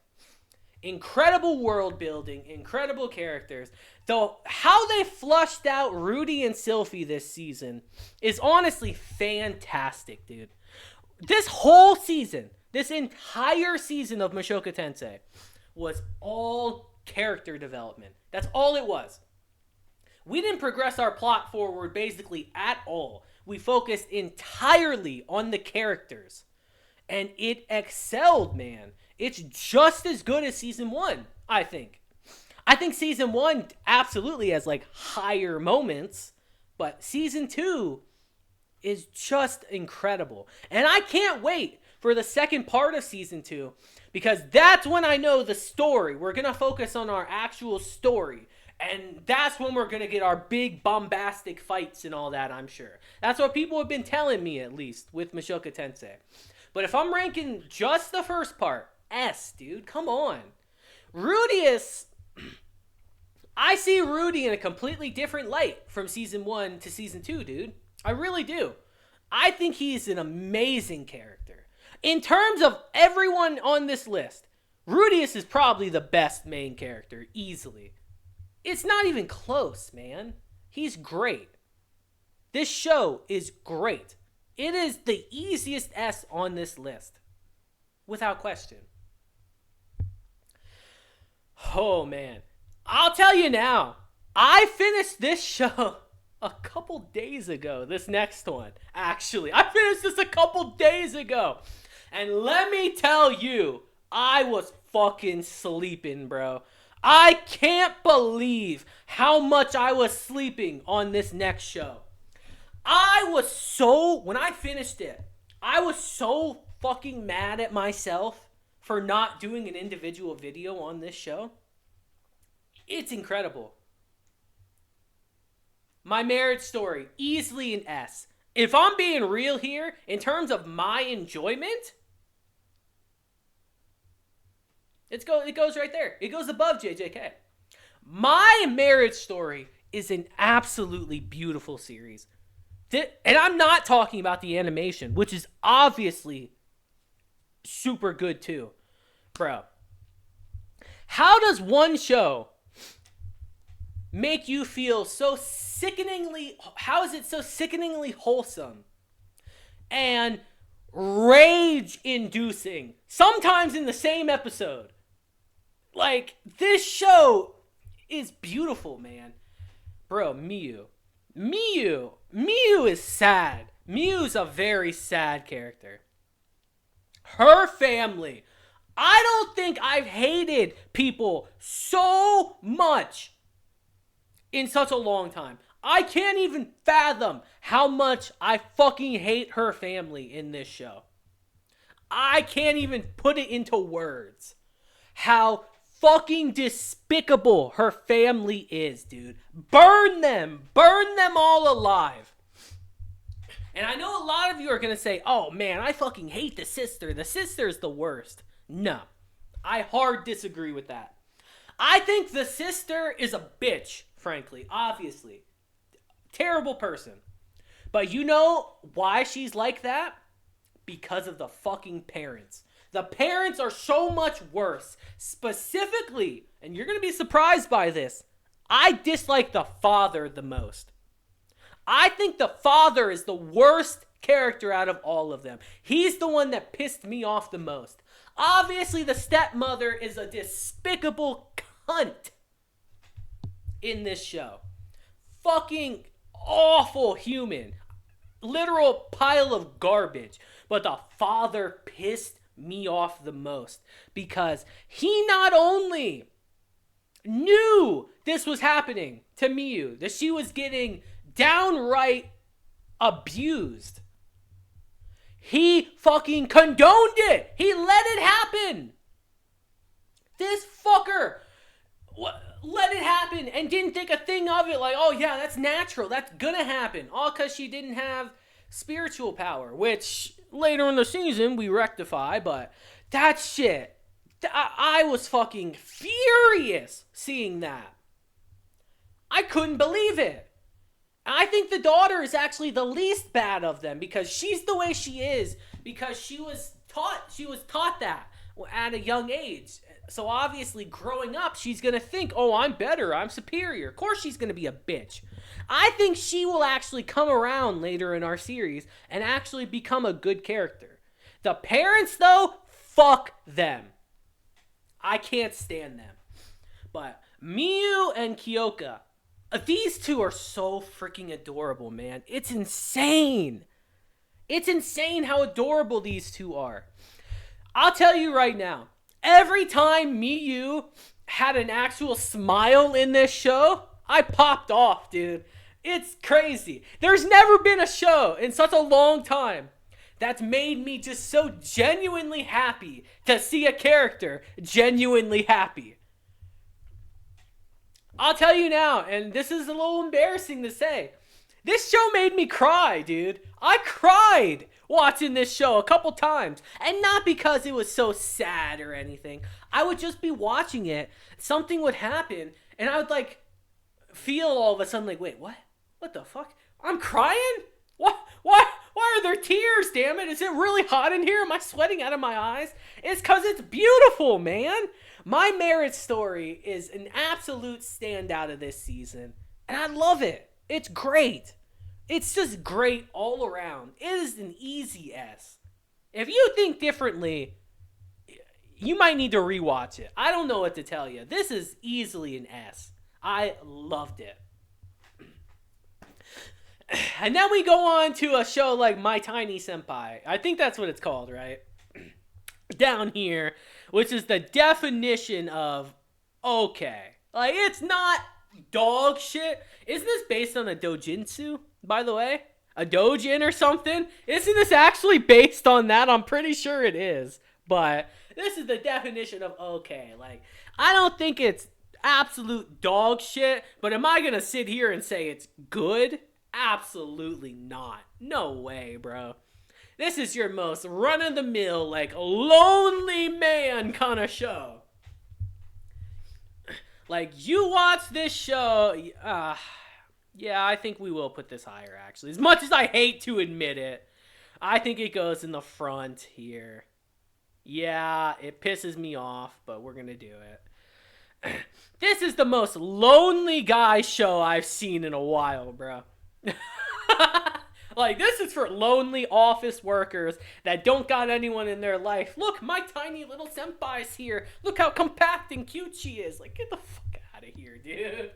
Incredible world building, incredible characters. Though how they flushed out Rudy and Sylphie this season is honestly fantastic, dude. This whole season, this entire season of Mushoku Tensei was all character development. That's all it was. We didn't progress our plot forward basically at all. We focused entirely on the characters. And it excelled, man. It's just as good as season 1, I think. I think season 1 absolutely has like higher moments, but season 2 is just incredible. And I can't wait for the second part of season 2 because that's when I know the story. We're going to focus on our actual story. And that's when we're going to get our big bombastic fights and all that, I'm sure. That's what people have been telling me, at least, with Mushoku Tensei. But if I'm ranking just the first part, S, dude, come on. Rudius, I see Rudy in a completely different light from season 1 to season 2, dude. I really do. I think he's an amazing character. In terms of everyone on this list, Rudius is probably the best main character, easily. It's not even close, man. He's great. This show is great. It is the easiest S on this list. Without question. Oh, man. I'll tell you now. I finished this show a couple days ago. This next one, actually. I finished this a couple days ago. And let me tell you, I was fucking sleeping, bro. I can't believe how much I was sleeping on this next show. When I finished it, I was so fucking mad at myself for not doing an individual video on this show. It's incredible. My Marriage Story, easily an S. If I'm being real here, in terms of my enjoyment, it goes right there. It goes above JJK. My Marriage Story is an absolutely beautiful series. And I'm not talking about the animation, which is obviously super good too. Bro, how does one show make you feel so sickeningly... How is it so sickeningly wholesome and rage-inducing, sometimes in the same episode? Like, this show is beautiful, man. Bro, Miyu is sad. Miyu's a very sad character. Her family. I don't think I've hated people so much in such a long time. I can't even fathom how much I fucking hate her family in this show. I can't even put it into words. How fucking despicable her family is, dude. Burn them all alive. And I know a lot of you are going to say, oh man, I fucking hate the sister. The sister's the worst. No, I hard disagree with that. I think the sister is a bitch, frankly, obviously. Terrible person. But you know why she's like that? Because of the fucking parents. The parents are so much worse. Specifically, and you're going to be surprised by this, I dislike the father the most. I think the father is the worst character out of all of them. He's the one that pissed me off the most. Obviously, the stepmother is a despicable cunt in this show. Fucking awful human. Literal pile of garbage. But the father pissed me off the most because he not only knew this was happening to Miyu, that she was getting downright abused, he fucking condoned it. He let it happen. This fucker let it happen and didn't think a thing of it. Like, oh yeah, that's natural. That's gonna happen. All because she didn't have spiritual power, which later in the season we rectify. But that shit, I was fucking furious seeing that. I couldn't believe it. I think the daughter is actually the least bad of them because she's the way she is because she was taught that at a young age. So obviously growing up, she's going to think, oh, I'm better, I'm superior. Of course she's going to be a bitch. I think she will actually come around later in our series and actually become a good character. The parents, though, fuck them. I can't stand them. But Miyu and Kyoka, these two are so freaking adorable, man. It's insane. It's insane how adorable these two are. I'll tell you right now, every time Miyu had an actual smile in this show, I popped off, dude. It's crazy. There's never been a show in such a long time that's made me just so genuinely happy to see a character genuinely happy. I'll tell you now, and this is a little embarrassing to say, this show made me cry, dude. I cried watching this show a couple times. And not because it was so sad or anything. I would just be watching it. Something would happen. And I would like feel all of a sudden like, wait, what? What the fuck? I'm crying? What? Why are there tears, damn it? Is it really hot in here? Am I sweating out of my eyes? It's because it's beautiful, man. My Marriage Story is an absolute standout of this season. And I love it. It's great. It's just great all around. It is an easy S. If you think differently, you might need to rewatch it. I don't know what to tell you. This is easily an S. I loved it. And then we go on to a show like My Tiny Senpai. I think that's what it's called, right? Down here, which is the definition of okay. Like, it's not dog shit. Isn't this based on a doujinsu, by the way? A dojin or something? Isn't this actually based on that? I'm pretty sure it is. But this is the definition of okay. Like, I don't think it's absolute dog shit, but am I gonna sit here and say it's good? Absolutely not. No way, bro. This is your most run-of-the-mill, like, lonely man kind of show. Like, you watch this show, yeah, I think we will put this higher, actually. As much as I hate to admit it, I think it goes in the front here. Yeah, it pisses me off, but we're gonna do it. This is the most lonely guy show I've seen in a while, bro. Like, this is for lonely office workers that don't got anyone in their life. Look, my tiny little senpai's here. Look how compact and cute she is. Like, get the fuck out of here, dude.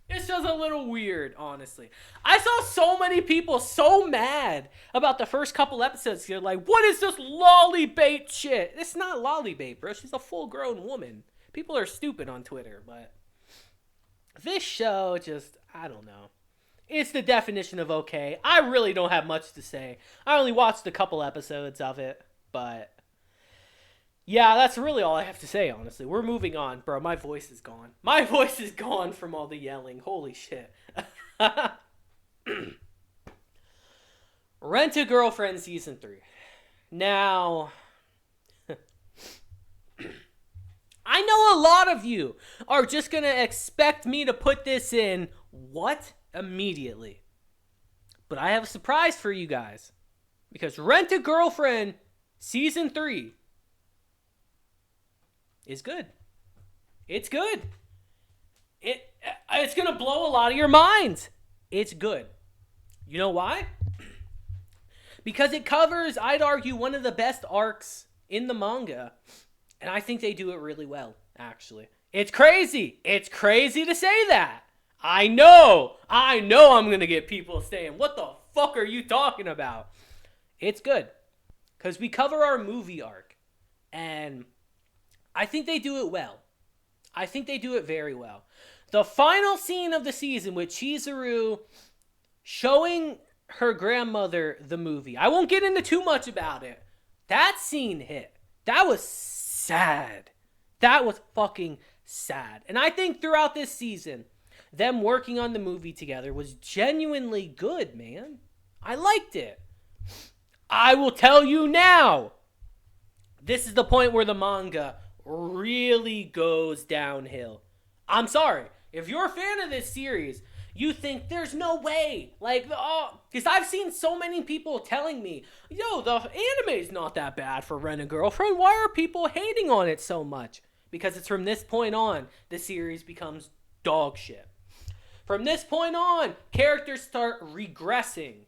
It's just a little weird, honestly. I saw so many people so mad about the first couple episodes here. Like, what is this lolly bait shit? It's not lolly bait, bro. She's a full-grown woman. People are stupid on Twitter, but this show just, I don't know. It's the definition of okay. I really don't have much to say. I only watched a couple episodes of it, but yeah, that's really all I have to say, honestly. We're moving on, bro. My voice is gone. My voice is gone from all the yelling. Holy shit. Rent-A-Girlfriend Season 3. Now, I know a lot of you are just going to expect me to put this in, what? Immediately. But I have a surprise for you guys. Because Rent-A-Girlfriend Season 3 is good. It's good. It's going to blow a lot of your minds. It's good. You know why? Because it covers, I'd argue, one of the best arcs in the manga. And I think they do it really well, actually. It's crazy. It's crazy to say that. I know I'm going to get people saying, what the fuck are you talking about? It's good. Because we cover our movie arc. And I think they do it well. I think they do it very well. The final scene of the season with Chizuru showing her grandmother the movie. I won't get into too much about it. That scene hit. That was sad. That was fucking sad. And I think throughout this season, them working on the movie together was genuinely good, man. I liked it. I will tell you now. This is the point where the manga really goes downhill. I'm sorry. If you're a fan of this series, you think there's no way. Like, because I've seen so many people telling me, yo, the anime's not that bad for Rent-A-Girlfriend. Why are people hating on it so much? Because it's from this point on, the series becomes dog shit. From this point on, characters start regressing,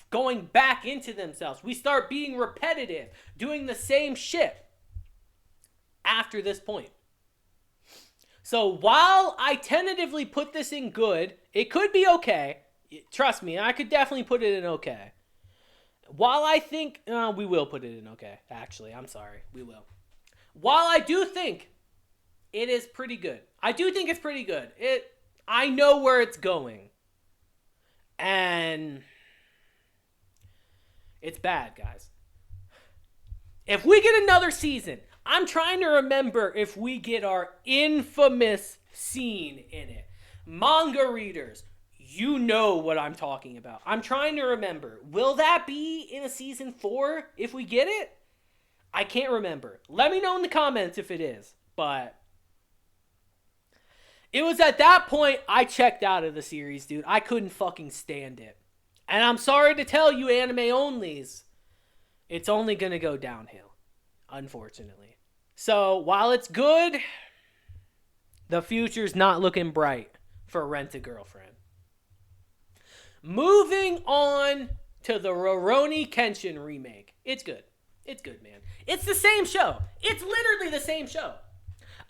going back into themselves. We start being repetitive, doing the same shit after this point. So while I tentatively put this in good, it could be okay. Trust me, I could definitely put it in okay. While I think, we will put it in okay. Actually, I'm sorry, we will. While I do think it is pretty good. I do think it's pretty good. I know where it's going. And it's bad, guys. If we get another season, I'm trying to remember if we get our infamous scene in it. Manga readers, you know what I'm talking about. I'm trying to remember. Will that be in a season 4 if we get it? I can't remember. Let me know in the comments if it is. But it was at that point I checked out of the series, dude. I couldn't fucking stand it. And I'm sorry to tell you anime onlys, it's only going to go downhill, unfortunately. So, while it's good, the future's not looking bright for Rent-A-Girlfriend. Moving on to the Rurouni Kenshin remake. It's good. It's good, man. It's the same show. It's literally the same show.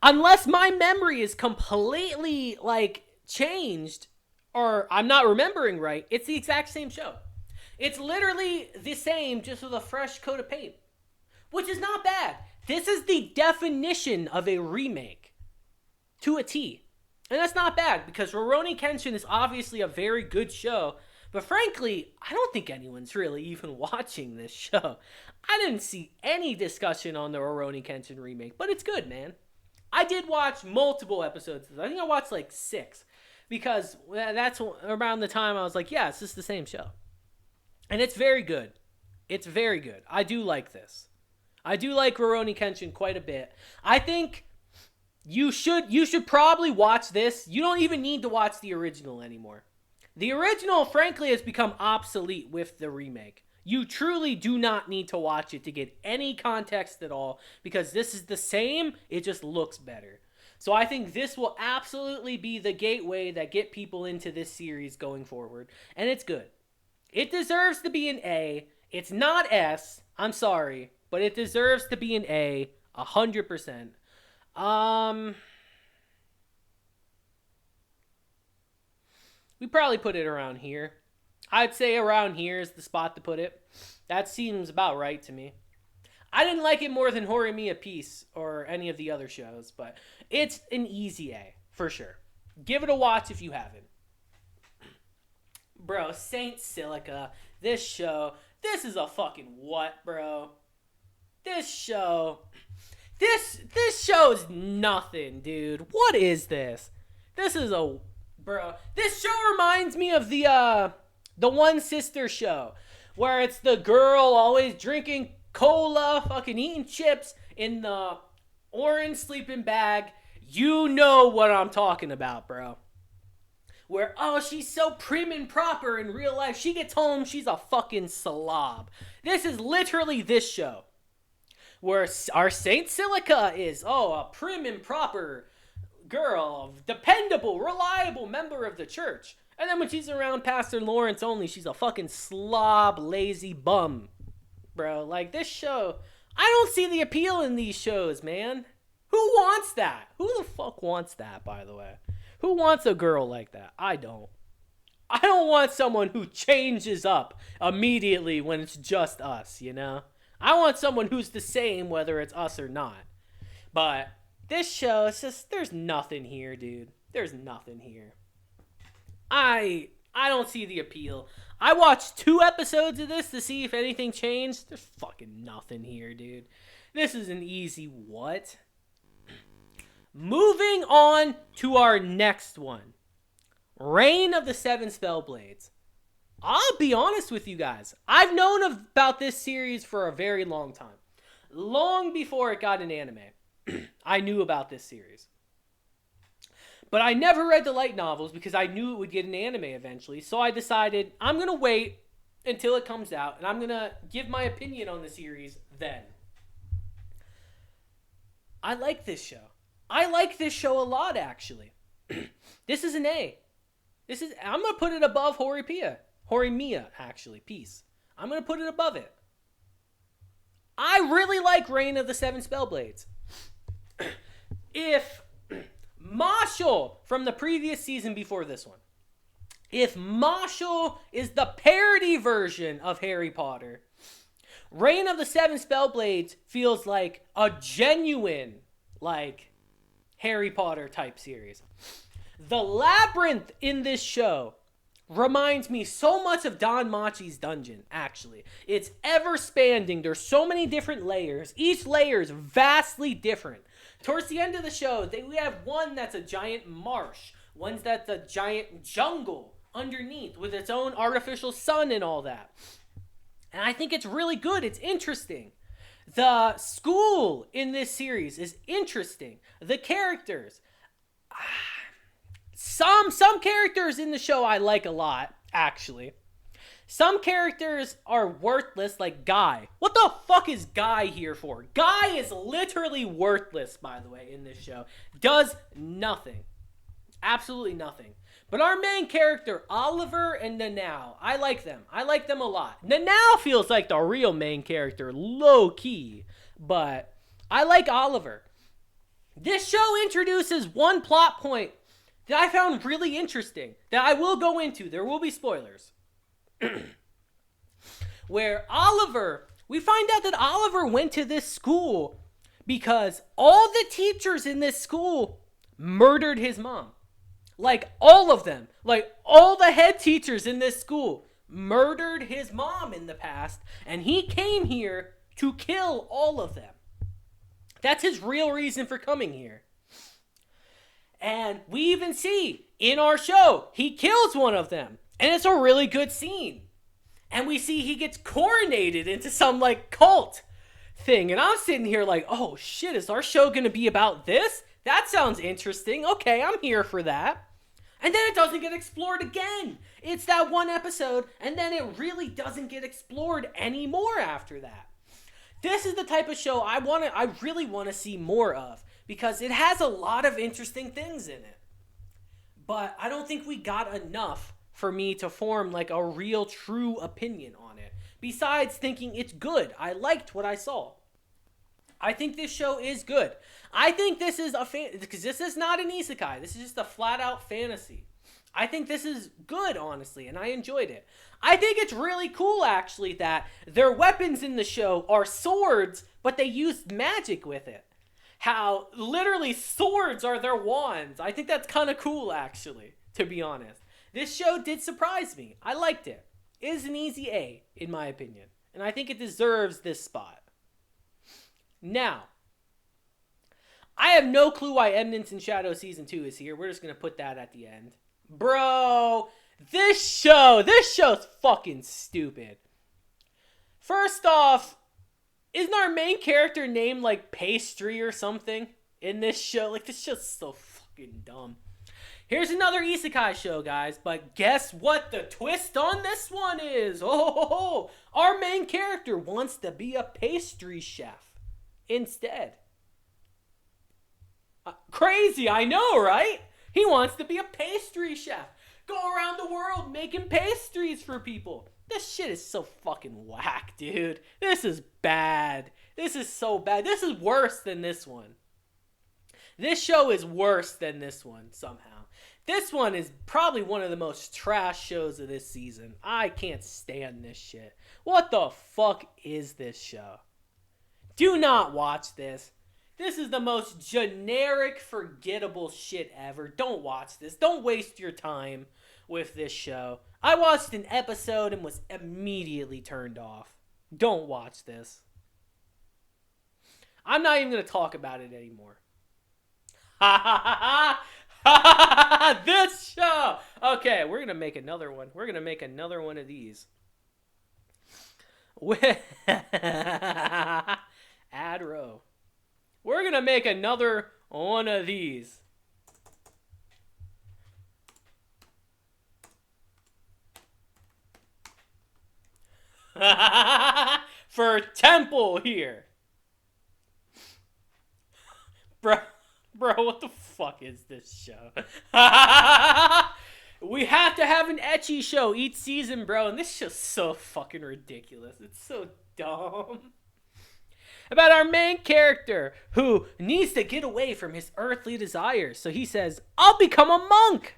Unless my memory is completely, changed, or I'm not remembering right, it's the exact same show. It's literally the same, just with a fresh coat of paint. Which is not bad. This is the definition of a remake. To a T. And that's not bad, because Rurouni Kenshin is obviously a very good show. But frankly, I don't think anyone's really even watching this show. I didn't see any discussion on the Rurouni Kenshin remake, but it's good, man. I did watch multiple episodes. I think I watched 6. Because that's around the time I was like, yeah, it's just the same show. And it's very good. It's very good. I do like this. I do like Rurouni Kenshin quite a bit. I think you should probably watch this. You don't even need to watch the original anymore. The original, frankly, has become obsolete with the remake. You truly do not need to watch it to get any context at all, because this is the same, it just looks better. So I think this will absolutely be the gateway that get people into this series going forward. And it's good. It deserves to be an A. It's not S. I'm sorry. But it deserves to be an A. 100%. We probably put it around here. I'd say around here is the spot to put it. That seems about right to me. I didn't like it more than Horimiya Peace or any of the other shows, but it's an easy A, for sure. Give it a watch if you haven't. Bro, Saint Silica, this show, this is a fucking what, bro? This show is nothing, dude. What is this? This is a, bro. This show reminds me of the One Sister show, where it's the girl always drinking cola, fucking eating chips in the orange sleeping bag. You know what I'm talking about, bro. Where, she's so prim and proper in real life. She gets home, she's a fucking slob. This is literally this show. Where our Saint Silica is, a prim and proper girl, dependable, reliable member of the church. And then when she's around Pastor Lawrence only, she's a fucking slob, lazy bum. Bro, like this show, I don't see the appeal in these shows, man. Who wants that? Who the fuck wants that, by the way? Who wants a girl like that? I don't. I don't want someone who changes up immediately when it's just us, you know? I want someone who's the same whether it's us or not. But this show, it's just, there's nothing here, dude. There's nothing here. I don't see the appeal. I watched 2 episodes of this to see if anything changed. There's fucking nothing here, dude. This is an easy what? Moving on to our next one. Reign of the Seven Spellblades. I'll be honest with you guys. I've known about this series for a very long time. Long before it got an anime. I knew about this series. But I never read the light novels because I knew it would get an anime eventually. So I decided I'm going to wait until it comes out. And I'm going to give my opinion on the series then. I like this show. I like this show a lot, actually. This is an A. I'm going to put it above Horimiya, actually. Peace. I'm going to put it above it. I really like Reign of the Seven Spellblades. If Marshall from the previous season before this one, if Marshall is the parody version of Harry Potter, Reign of the Seven Spellblades feels like a genuine, like, Harry Potter type series. The labyrinth in this show reminds me so much of Don Machi's dungeon, actually. It's ever-spanning. There's so many different layers. Each layer is vastly different. Towards the end of the show, we have one that's a giant marsh. One that's a giant jungle underneath with its own artificial sun and all that. And I think it's really good. It's interesting. The school in this series is interesting. The characters. Some characters in the show I like a lot, actually. Some characters are worthless, like Guy. What the fuck is Guy here for? Guy is literally worthless, by the way, in this show. Does nothing. Absolutely nothing. But our main character, Oliver and Nanao, I like them. I like them a lot. Nanao feels like the real main character, low-key. But I like Oliver. This show introduces one plot point that I found really interesting, that I will go into. There will be spoilers. Where Oliver, we find out that Oliver went to this school because all the teachers in this school murdered his mom. Like, all of them. Like, all the head teachers in this school murdered his mom in the past, and he came here to kill all of them. That's his real reason for coming here. And we even see in our show, he kills one of them. And it's a really good scene. And we see he gets coronated into some, like, cult thing. And I'm sitting here like, oh, shit, is our show going to be about this? That sounds interesting. Okay, I'm here for that. And then it doesn't get explored again. It's that one episode, and then it really doesn't get explored anymore after that. This is the type of show I really want to see more of, because it has a lot of interesting things in it. But I don't think we got enough for me to form like a real true opinion on it. Besides thinking it's good. I liked what I saw. I think this show is good. I think this is because this is not an isekai. This is just a flat out fantasy. I think this is good, honestly, and I enjoyed it. I think it's really cool, actually, that their weapons in the show are swords, but they used magic with it. How literally swords are their wands. I think that's kind of cool, actually, to be honest. This show did surprise me. I liked it. It is an easy A, in my opinion. And I think it deserves this spot. Now, I have no clue why Eminence in Shadow Season 2 is here. We're just going to put that at the end. Bro, this show's fucking stupid. First off, isn't our main character named like Pastry or something in this show? Like, this show's so fucking dumb. Here's another isekai show, guys, but guess what the twist on this one is? Oh, our main character wants to be a pastry chef instead. Crazy, I know, right? He wants to be a pastry chef. Go around the world making pastries for people. This shit is so fucking whack, dude. This is bad. This is so bad. This is worse than this one. This show is worse than this one somehow. This one is probably one of the most trash shows of this season. I can't stand this shit. What the fuck is this show? Do not watch this. This is the most generic, forgettable shit ever. Don't watch this. Don't waste your time with this show. I watched an episode and was immediately turned off. Don't watch this. I'm not even going to talk about it anymore. Ha ha ha ha! This show! Okay, we're going to make another one. We're going to make another one of these. Ad row. We're going to make another one of these. For Temple here. Bro, what the fuck is this show? We have to have an ecchi show each season, bro. And this show's so fucking ridiculous. It's so dumb. About our main character who needs to get away from his earthly desires. So he says, I'll become a monk.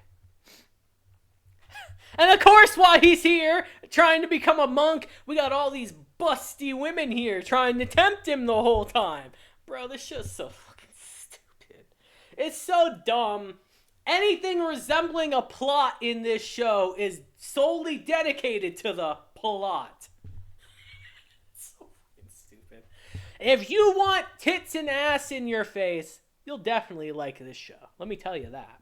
And of course, while he's here trying to become a monk, we got all these busty women here trying to tempt him the whole time. Bro, this show's so fucking stupid. It's so dumb. Anything resembling a plot in this show is solely dedicated to the plot. It's so fucking stupid. If you want tits and ass in your face, you'll definitely like this show. Let me tell you that.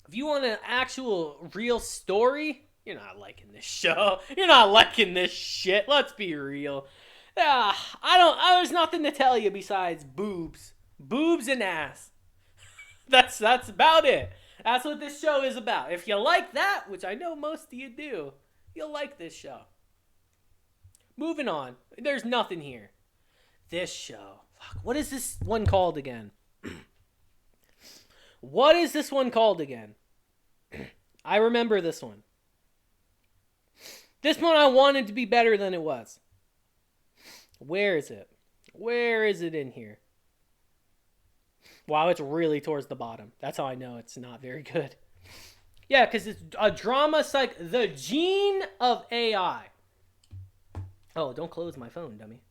If you want an actual real story, you're not liking this show. You're not liking this shit. Let's be real. There's nothing to tell you besides boobs. Boobs and ass. That's about it. That's what this show is about. If you like that, which I know most of you do, you'll like this show. Moving on. There's nothing here. This show. Fuck, what is this one called again? What is this one called again? I remember this one. This one I wanted to be better than it was. Where is it? Where is it in here? Wow, it's really towards the bottom. That's how I know it's not very good. Yeah, because it's a drama The Gene of AI. Oh, don't close my phone, dummy.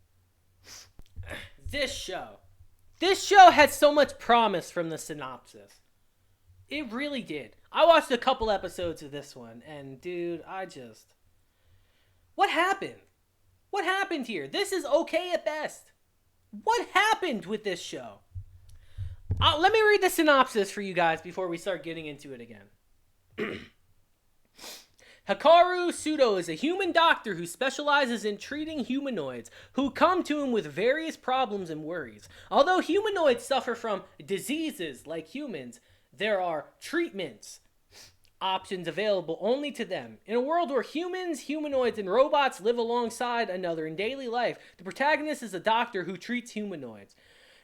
This show had so much promise from the synopsis. It really did. I watched a couple episodes of this one, and dude, what happened? What happened here? This is okay at best. What happened with this show? Let me read the synopsis for you guys before we start getting into it again. Hikaru Sudo is a human doctor who specializes in treating humanoids who come to him with various problems and worries. Although humanoids suffer from diseases like humans, there are treatments options available only to them. In a world where humans, humanoids, and robots live alongside another in daily life, the protagonist is a doctor who treats humanoids.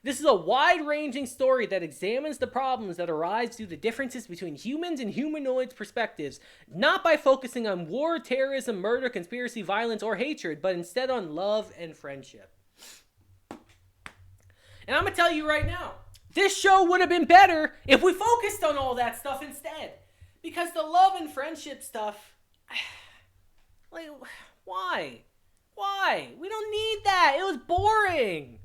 This is a wide-ranging story that examines the problems that arise due to differences between humans and humanoids' perspectives, not by focusing on war, terrorism, murder, conspiracy, violence, or hatred, but instead on love and friendship. And I'm going to tell you right now, this show would have been better if we focused on all that stuff instead. Because the love and friendship stuff, like, why? Why? We don't need that. It was boring.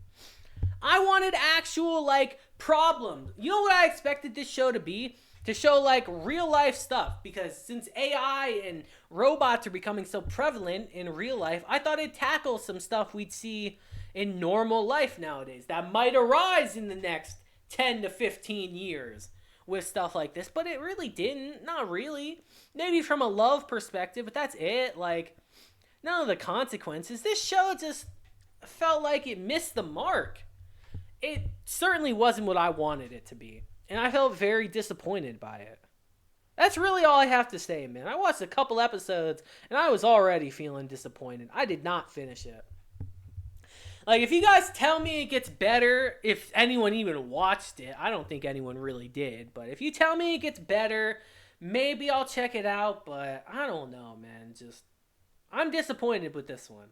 I wanted actual, problems. You know what I expected this show to be? To show, real life stuff. Because since AI and robots are becoming so prevalent in real life, I thought it'd tackle some stuff we'd see in normal life nowadays that might arise in the next 10 to 15 years with stuff like this. But it really didn't. Not really. Maybe from a love perspective, but that's it. None of the consequences. This show just felt like it missed the mark. It certainly wasn't what I wanted it to be. And I felt very disappointed by it. That's really all I have to say, man. I watched a couple episodes, and I was already feeling disappointed. I did not finish it. Like, if you guys tell me it gets better, if anyone even watched it, I don't think anyone really did, but if you tell me it gets better, maybe I'll check it out, but I don't know, man. Just, I'm disappointed with this one.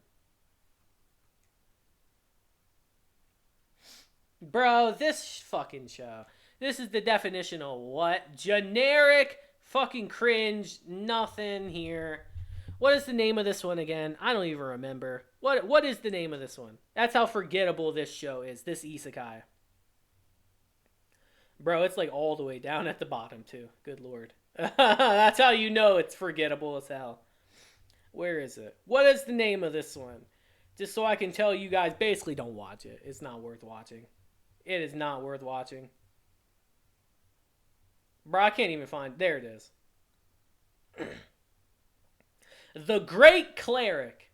Bro, this fucking show. This is the definition of what? Generic, fucking cringe, nothing here. What is the name of this one again? I don't even remember. What is the name of this one? That's how forgettable this show is, this isekai. Bro, it's like all the way down at the bottom too. Good lord. That's how you know it's forgettable as hell. Where is it? What is the name of this one? Just so I can tell you guys, basically don't watch it. It's not worth watching. It is not worth watching. Bro, I can't even find... There it is. The Great Cleric.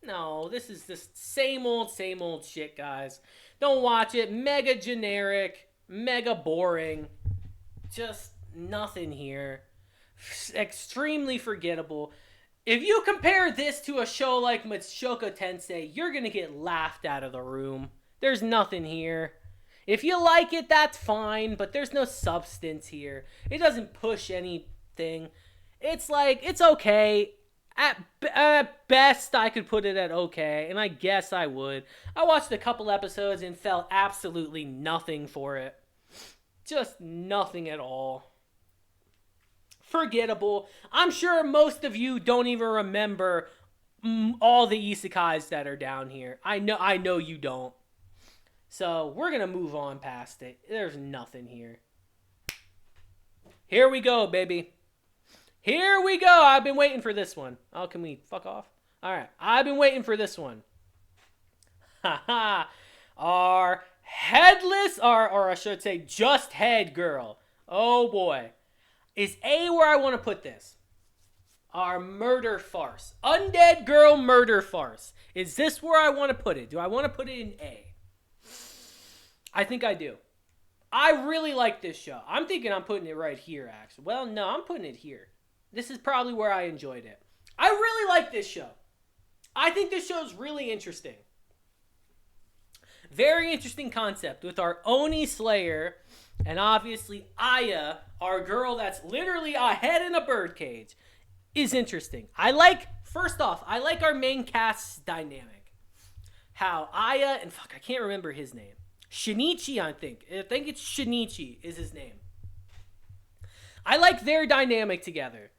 No, this is just same old shit, guys. Don't watch it. Mega generic. Mega boring. Just nothing here. Extremely forgettable. If you compare this to a show like Mushoku Tensei, you're going to get laughed out of the room. There's nothing here. If you like it, that's fine, but there's no substance here. It doesn't push anything. It's like, it's okay. At best, I could put it at okay, and I guess I would. I watched a couple episodes and felt absolutely nothing for it. Just nothing at all. Forgettable. I'm sure most of you don't even remember all the isekais that are down here. I know you don't. So, we're going to move on past it. There's nothing here. Here we go, baby. Here we go. I've been waiting for this one. Oh, can we fuck off? All right. I've been waiting for this one. Haha. Our headless, or I should say just head girl. Oh, boy. Is A where I want to put this. Our murder farce. Undead girl murder farce. Is this where I want to put it? Do I want to put it in A? I think I do. I really like this show. I'm thinking I'm putting it right here, actually. Well, no, I'm putting it here. This is probably where I enjoyed it. I really like this show. I think this show is really interesting. Very interesting concept with our Oni Slayer and obviously Aya, our girl that's literally a head in a birdcage, is interesting. First off, I like our main cast's dynamic. How Aya, and fuck, I can't remember his name. Shinichi, I think it's Shinichi is his name. I like their dynamic together.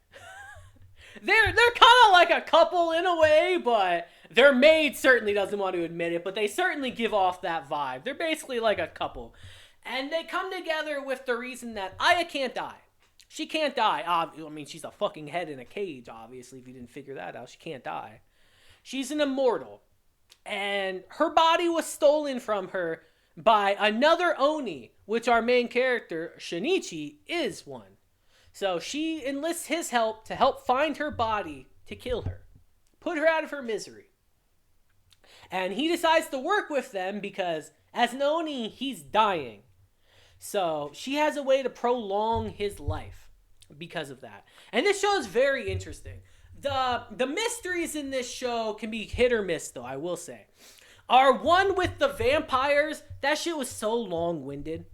they're kind of like a couple in a way, but their maid certainly doesn't want to admit it, but they certainly give off that vibe. They're basically like a couple. And they come together with the reason that Aya can't die. She can't die. I mean, she's a fucking head in a cage, obviously, if you didn't figure that out. She can't die. She's an immortal. And her body was stolen from her by another Oni, which our main character, Shinichi, is one. So she enlists his help to help find her body to kill her. Put her out of her misery. And he decides to work with them because as an Oni, he's dying. So she has a way to prolong his life because of that. And this show is very interesting. The mysteries in this show can be hit or miss, though, I will say. Our one with the vampires, that shit was so long-winded.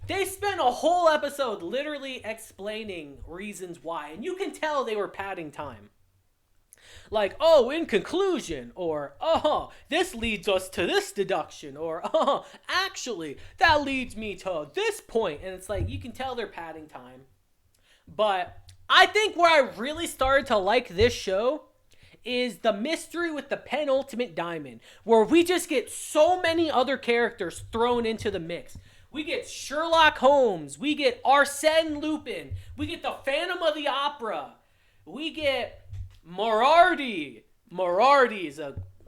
They spent a whole episode literally explaining reasons why. And you can tell they were padding time. Like, oh, in conclusion, or, oh, this leads us to this deduction, or, oh, actually, that leads me to this point. And it's like, you can tell they're padding time. But I think where I really started to like this show is the mystery with the penultimate diamond, where we just get so many other characters thrown into the mix. We get Sherlock Holmes, we get Arsène Lupin, we get the Phantom of the Opera, we get Moriarty.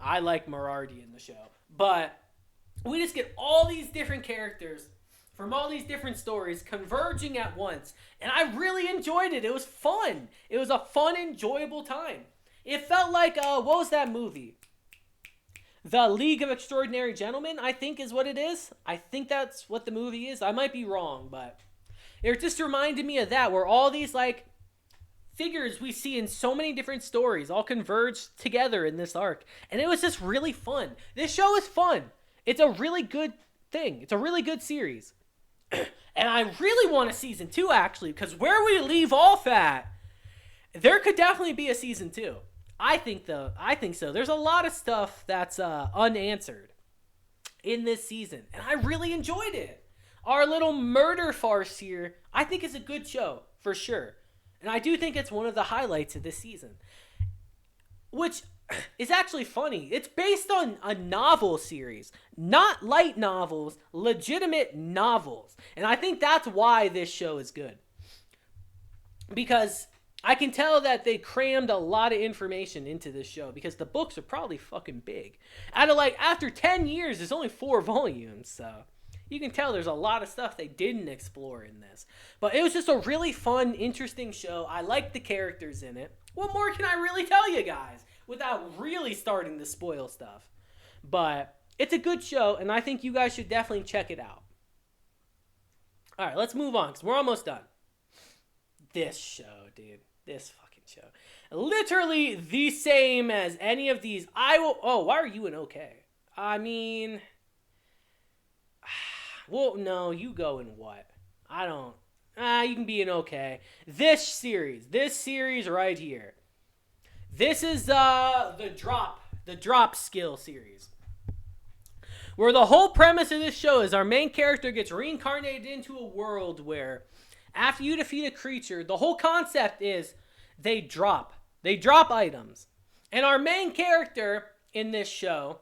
I like Moriarty in the show, but we just get all these different characters from all these different stories converging at once, and I really enjoyed it. It was fun. It was a fun, enjoyable time. It felt like, what was that movie? The League of Extraordinary Gentlemen, I think is what it is. I think that's what the movie is. I might be wrong, but it just reminded me of that, where all these, like, figures we see in so many different stories all converge together in this arc. And it was just really fun. This show is fun. It's a really good thing. It's a really good series. And I really want a season 2, actually, because where we leave off at, there could definitely be a season 2. I think so. There's a lot of stuff that's unanswered in this season, and I really enjoyed it. Our little murder farce here, I think, is a good show, for sure. And I do think it's one of the highlights of this season. Which is actually funny. It's based on a novel series. Not light novels, legitimate novels. And I think that's why this show is good. Because I can tell that they crammed a lot of information into this show. Because the books are probably fucking big. After 10 years, there's only 4 volumes, so you can tell there's a lot of stuff they didn't explore in this. But it was just a really fun, interesting show. I liked the characters in it. What more can I really tell you guys without really starting to spoil stuff? But it's a good show, and I think you guys should definitely check it out. All right, let's move on, because we're almost done. This show, dude. This fucking show. Literally the same as any of these. Oh, why are you an okay? I mean... Well, no, you go in what? I don't. You can be an okay. This series right here. This is the drop skill series. Where the whole premise of this show is our main character gets reincarnated into a world where after you defeat a creature, the whole concept is they drop items. And our main character in this show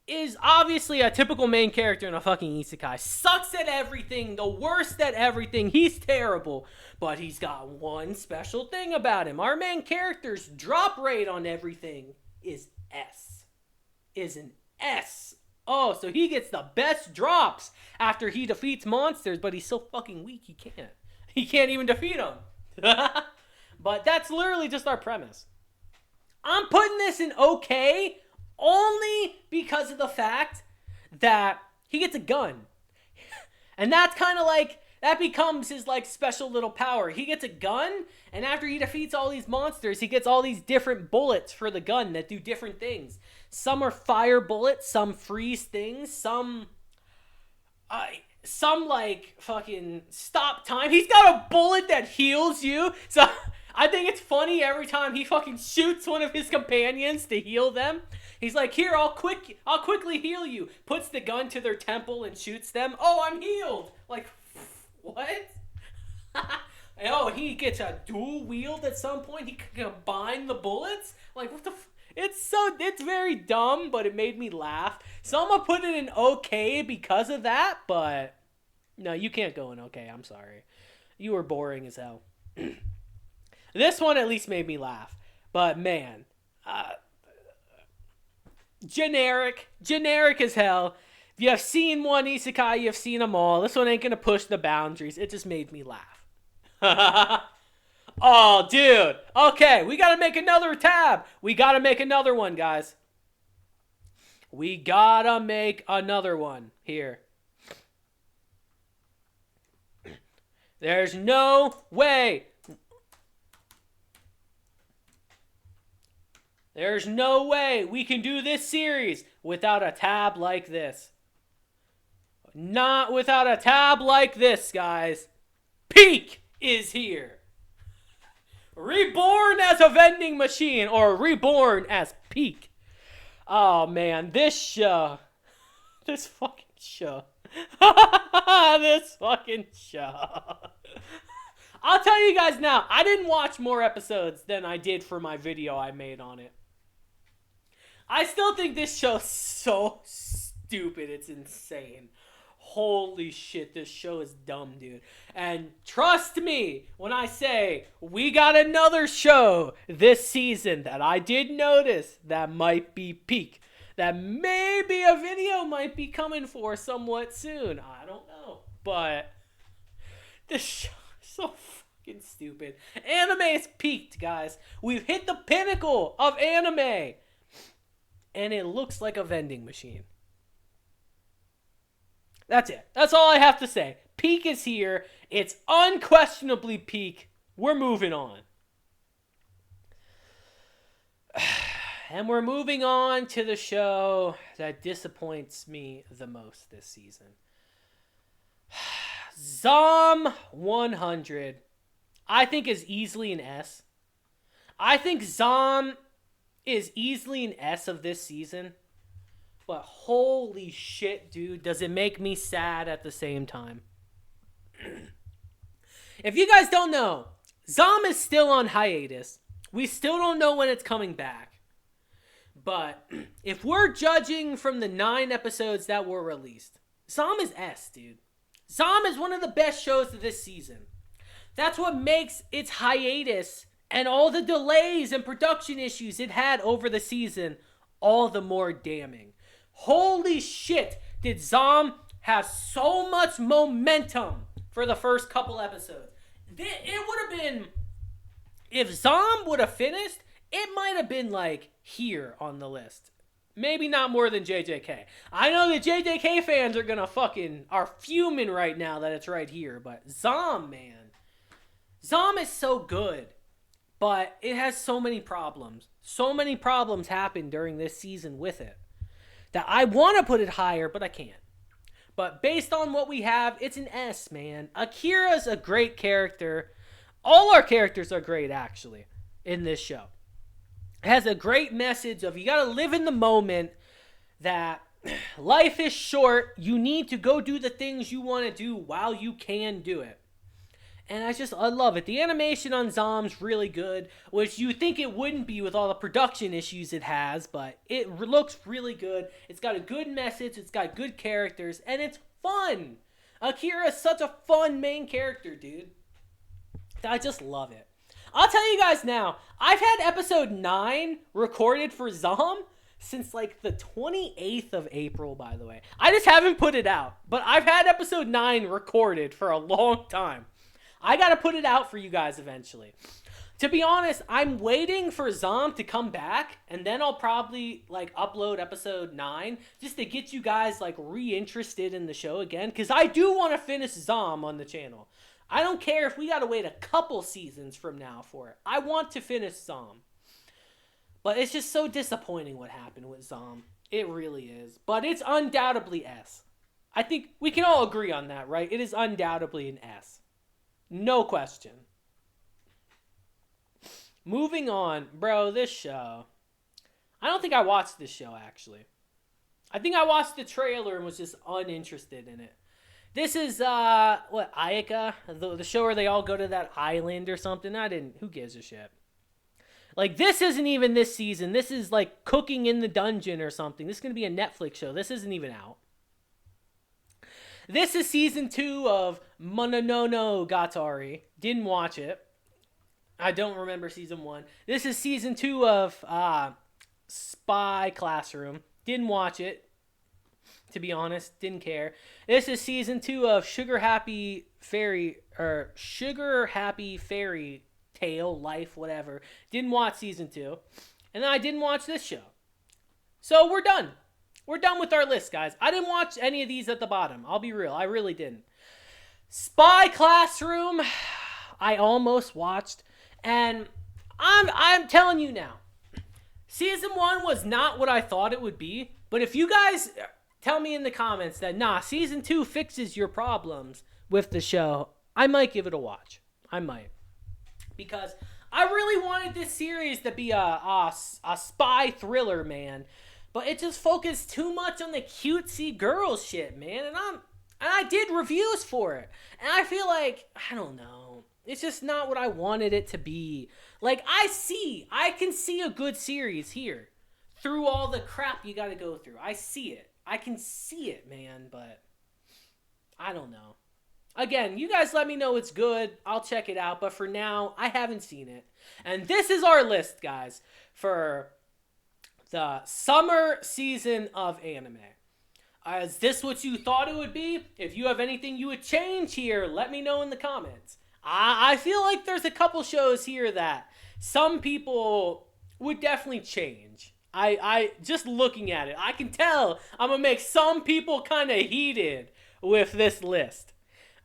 is obviously a typical main character in a fucking isekai. Sucks at everything, the worst at everything. He's terrible, but he's got one special thing about him. Our main character's drop rate on everything is S. Is an S. Oh, so he gets the best drops after he defeats monsters, but he's so fucking weak he can't. He can't even defeat them. But that's literally just our premise. I'm putting this in okay only because of the fact that he gets a gun. And that's kind of like, that becomes his like special little power. He gets a gun, and after he defeats all these monsters, he gets all these different bullets for the gun that do different things. Some are fire bullets, some freeze things, some like fucking stop time. He's got a bullet that heals you. So I think it's funny every time he fucking shoots one of his companions to heal them. He's like, here, I'll quickly heal you. Puts the gun to their temple and shoots them. Oh, I'm healed. Like, what? Oh, he gets a dual wield at some point. He can combine the bullets. Like, what the it's very dumb, but it made me laugh. So I'm gonna put it in okay because of that, but no, you can't go in okay. I'm sorry. You were boring as hell. This one at least made me laugh. But man, generic as hell. If you have seen one isekai, you've seen them all. This one ain't gonna push the boundaries. It just made me laugh. Oh, dude. Okay, we gotta make another tab. We gotta make another one, guys. We gotta make another one here. There's no way. There's no way we can do this series without a tab like this. Not without a tab like this, guys. Peak is here. Reborn as a vending machine, or reborn as Peak. Oh man, this show. This fucking show. This fucking show. I'll tell you guys now, I didn't watch more episodes than I did for my video I made on it. I still think this show's so stupid, it's insane. Holy shit, this show is dumb, dude. And trust me when I say we got another show this season that I did notice that might be peak. That maybe a video might be coming for somewhat soon. I don't know. But this show is so fucking stupid. Anime is peaked, guys. We've hit the pinnacle of anime. And it looks like a vending machine. That's it. That's all I have to say. Peak is here. It's unquestionably peak. we're moving on. And we're moving on to the show that disappoints me the most this season. Zom 100, I think, is easily an S. I think Zom is easily an S of this season. But holy shit, dude, does it make me sad at the same time. If you guys don't know, Zom is still on hiatus. We still don't know when it's coming back. But if we're judging from the 9 episodes that were released, Zom is S, dude. Zom is one of the best shows of this season. That's what makes its hiatus and all the delays and production issues it had over the season all the more damning. Holy shit, did Zom have so much momentum for the first couple episodes. It would have been, if Zom would have finished, it might have been like here on the list. Maybe not more than JJK. I know the JJK fans are fuming right now that it's right here, but Zom, man. Zom is so good, but it has so many problems. So many problems happened during this season with it that I want to put it higher, but I can't. But based on what we have, it's an S, man. Akira's a great character. All our characters are great, actually, in this show. It has a great message of you got to live in the moment, that life is short. You need to go do the things you want to do while you can do it. And I love it. The animation on Zom's really good, which you think it wouldn't be with all the production issues it has, but it looks really good. It's got a good message, it's got good characters, and it's fun. Akira is such a fun main character, dude. I just love it. I'll tell you guys now, I've had episode 9 recorded for Zom since like the 28th of April, by the way. I just haven't put it out, but I've had episode 9 recorded for a long time. I gotta put it out for you guys eventually. To be honest, I'm waiting for Zom to come back, and then I'll probably like upload episode 9 just to get you guys like re-interested in the show again, because I do want to finish Zom on the channel. I don't care if we gotta wait a couple seasons from now for it. I want to finish Zom. But it's just so disappointing what happened with Zom. It really is. But it's undoubtedly S. I think we can all agree on that, right? It is undoubtedly an S. No question. Moving on. Bro, this show. I don't think I watched this show, actually. I think I watched the trailer and was just uninterested in it. This is, Ayaka? The show where they all go to that island or something? Who gives a shit? Like, this isn't even this season. This is, like, Cooking in the Dungeon or something. This is going to be a Netflix show. This isn't even out. This is season 2 of Mononogatari. Didn't watch it. I don't remember season 1. This is season 2 of Spy Classroom. Didn't watch it. To be honest, didn't care. This is season 2 of Sugar Happy Fairy Tale, Life, whatever. Didn't watch season 2. And then I didn't watch this show. So we're done. We're done with our list, guys. I didn't watch any of these at the bottom. I'll be real. I really didn't. Spy Classroom, I almost watched. And I'm telling you now, season 1 was not what I thought it would be. But if you guys tell me in the comments that, nah, season 2 fixes your problems with the show, I might give it a watch. I might. Because I really wanted this series to be a spy thriller, man. But it just focused too much on the cutesy girl shit, man. And I did reviews for it. And I feel like, I don't know. It's just not what I wanted it to be. Like, I can see a good series here. Through all the crap you gotta go through. I see it. I can see it, man. But I don't know. Again, you guys let me know it's good. I'll check it out. But for now, I haven't seen it. And this is our list, guys, for the summer season of anime. Is this what you thought it would be? If you have anything you would change here, let me know in the comments. I feel like there's a couple shows here that some people would definitely change. I just looking at it, I can tell I'm going to make some people kind of heated with this list.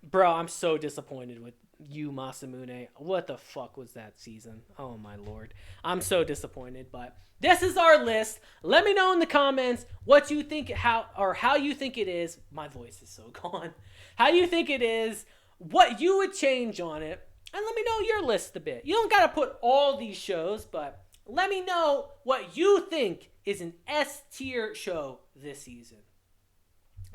Bro, I'm so disappointed with You Masamune, what the fuck was that season? Oh my lord. I'm so disappointed, but this is our list. Let me know in the comments what you think, how you think it is. My voice is so gone. How you think it is, what you would change on it, and let me know your list a bit. You don't gotta put all these shows, but let me know what you think is an S tier show this season.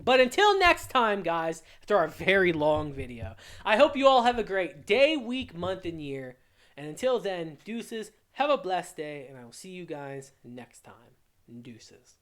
But until next time, guys, after our very long video, I hope you all have a great day, week, month, and year. And until then, deuces, have a blessed day, and I will see you guys next time. Deuces.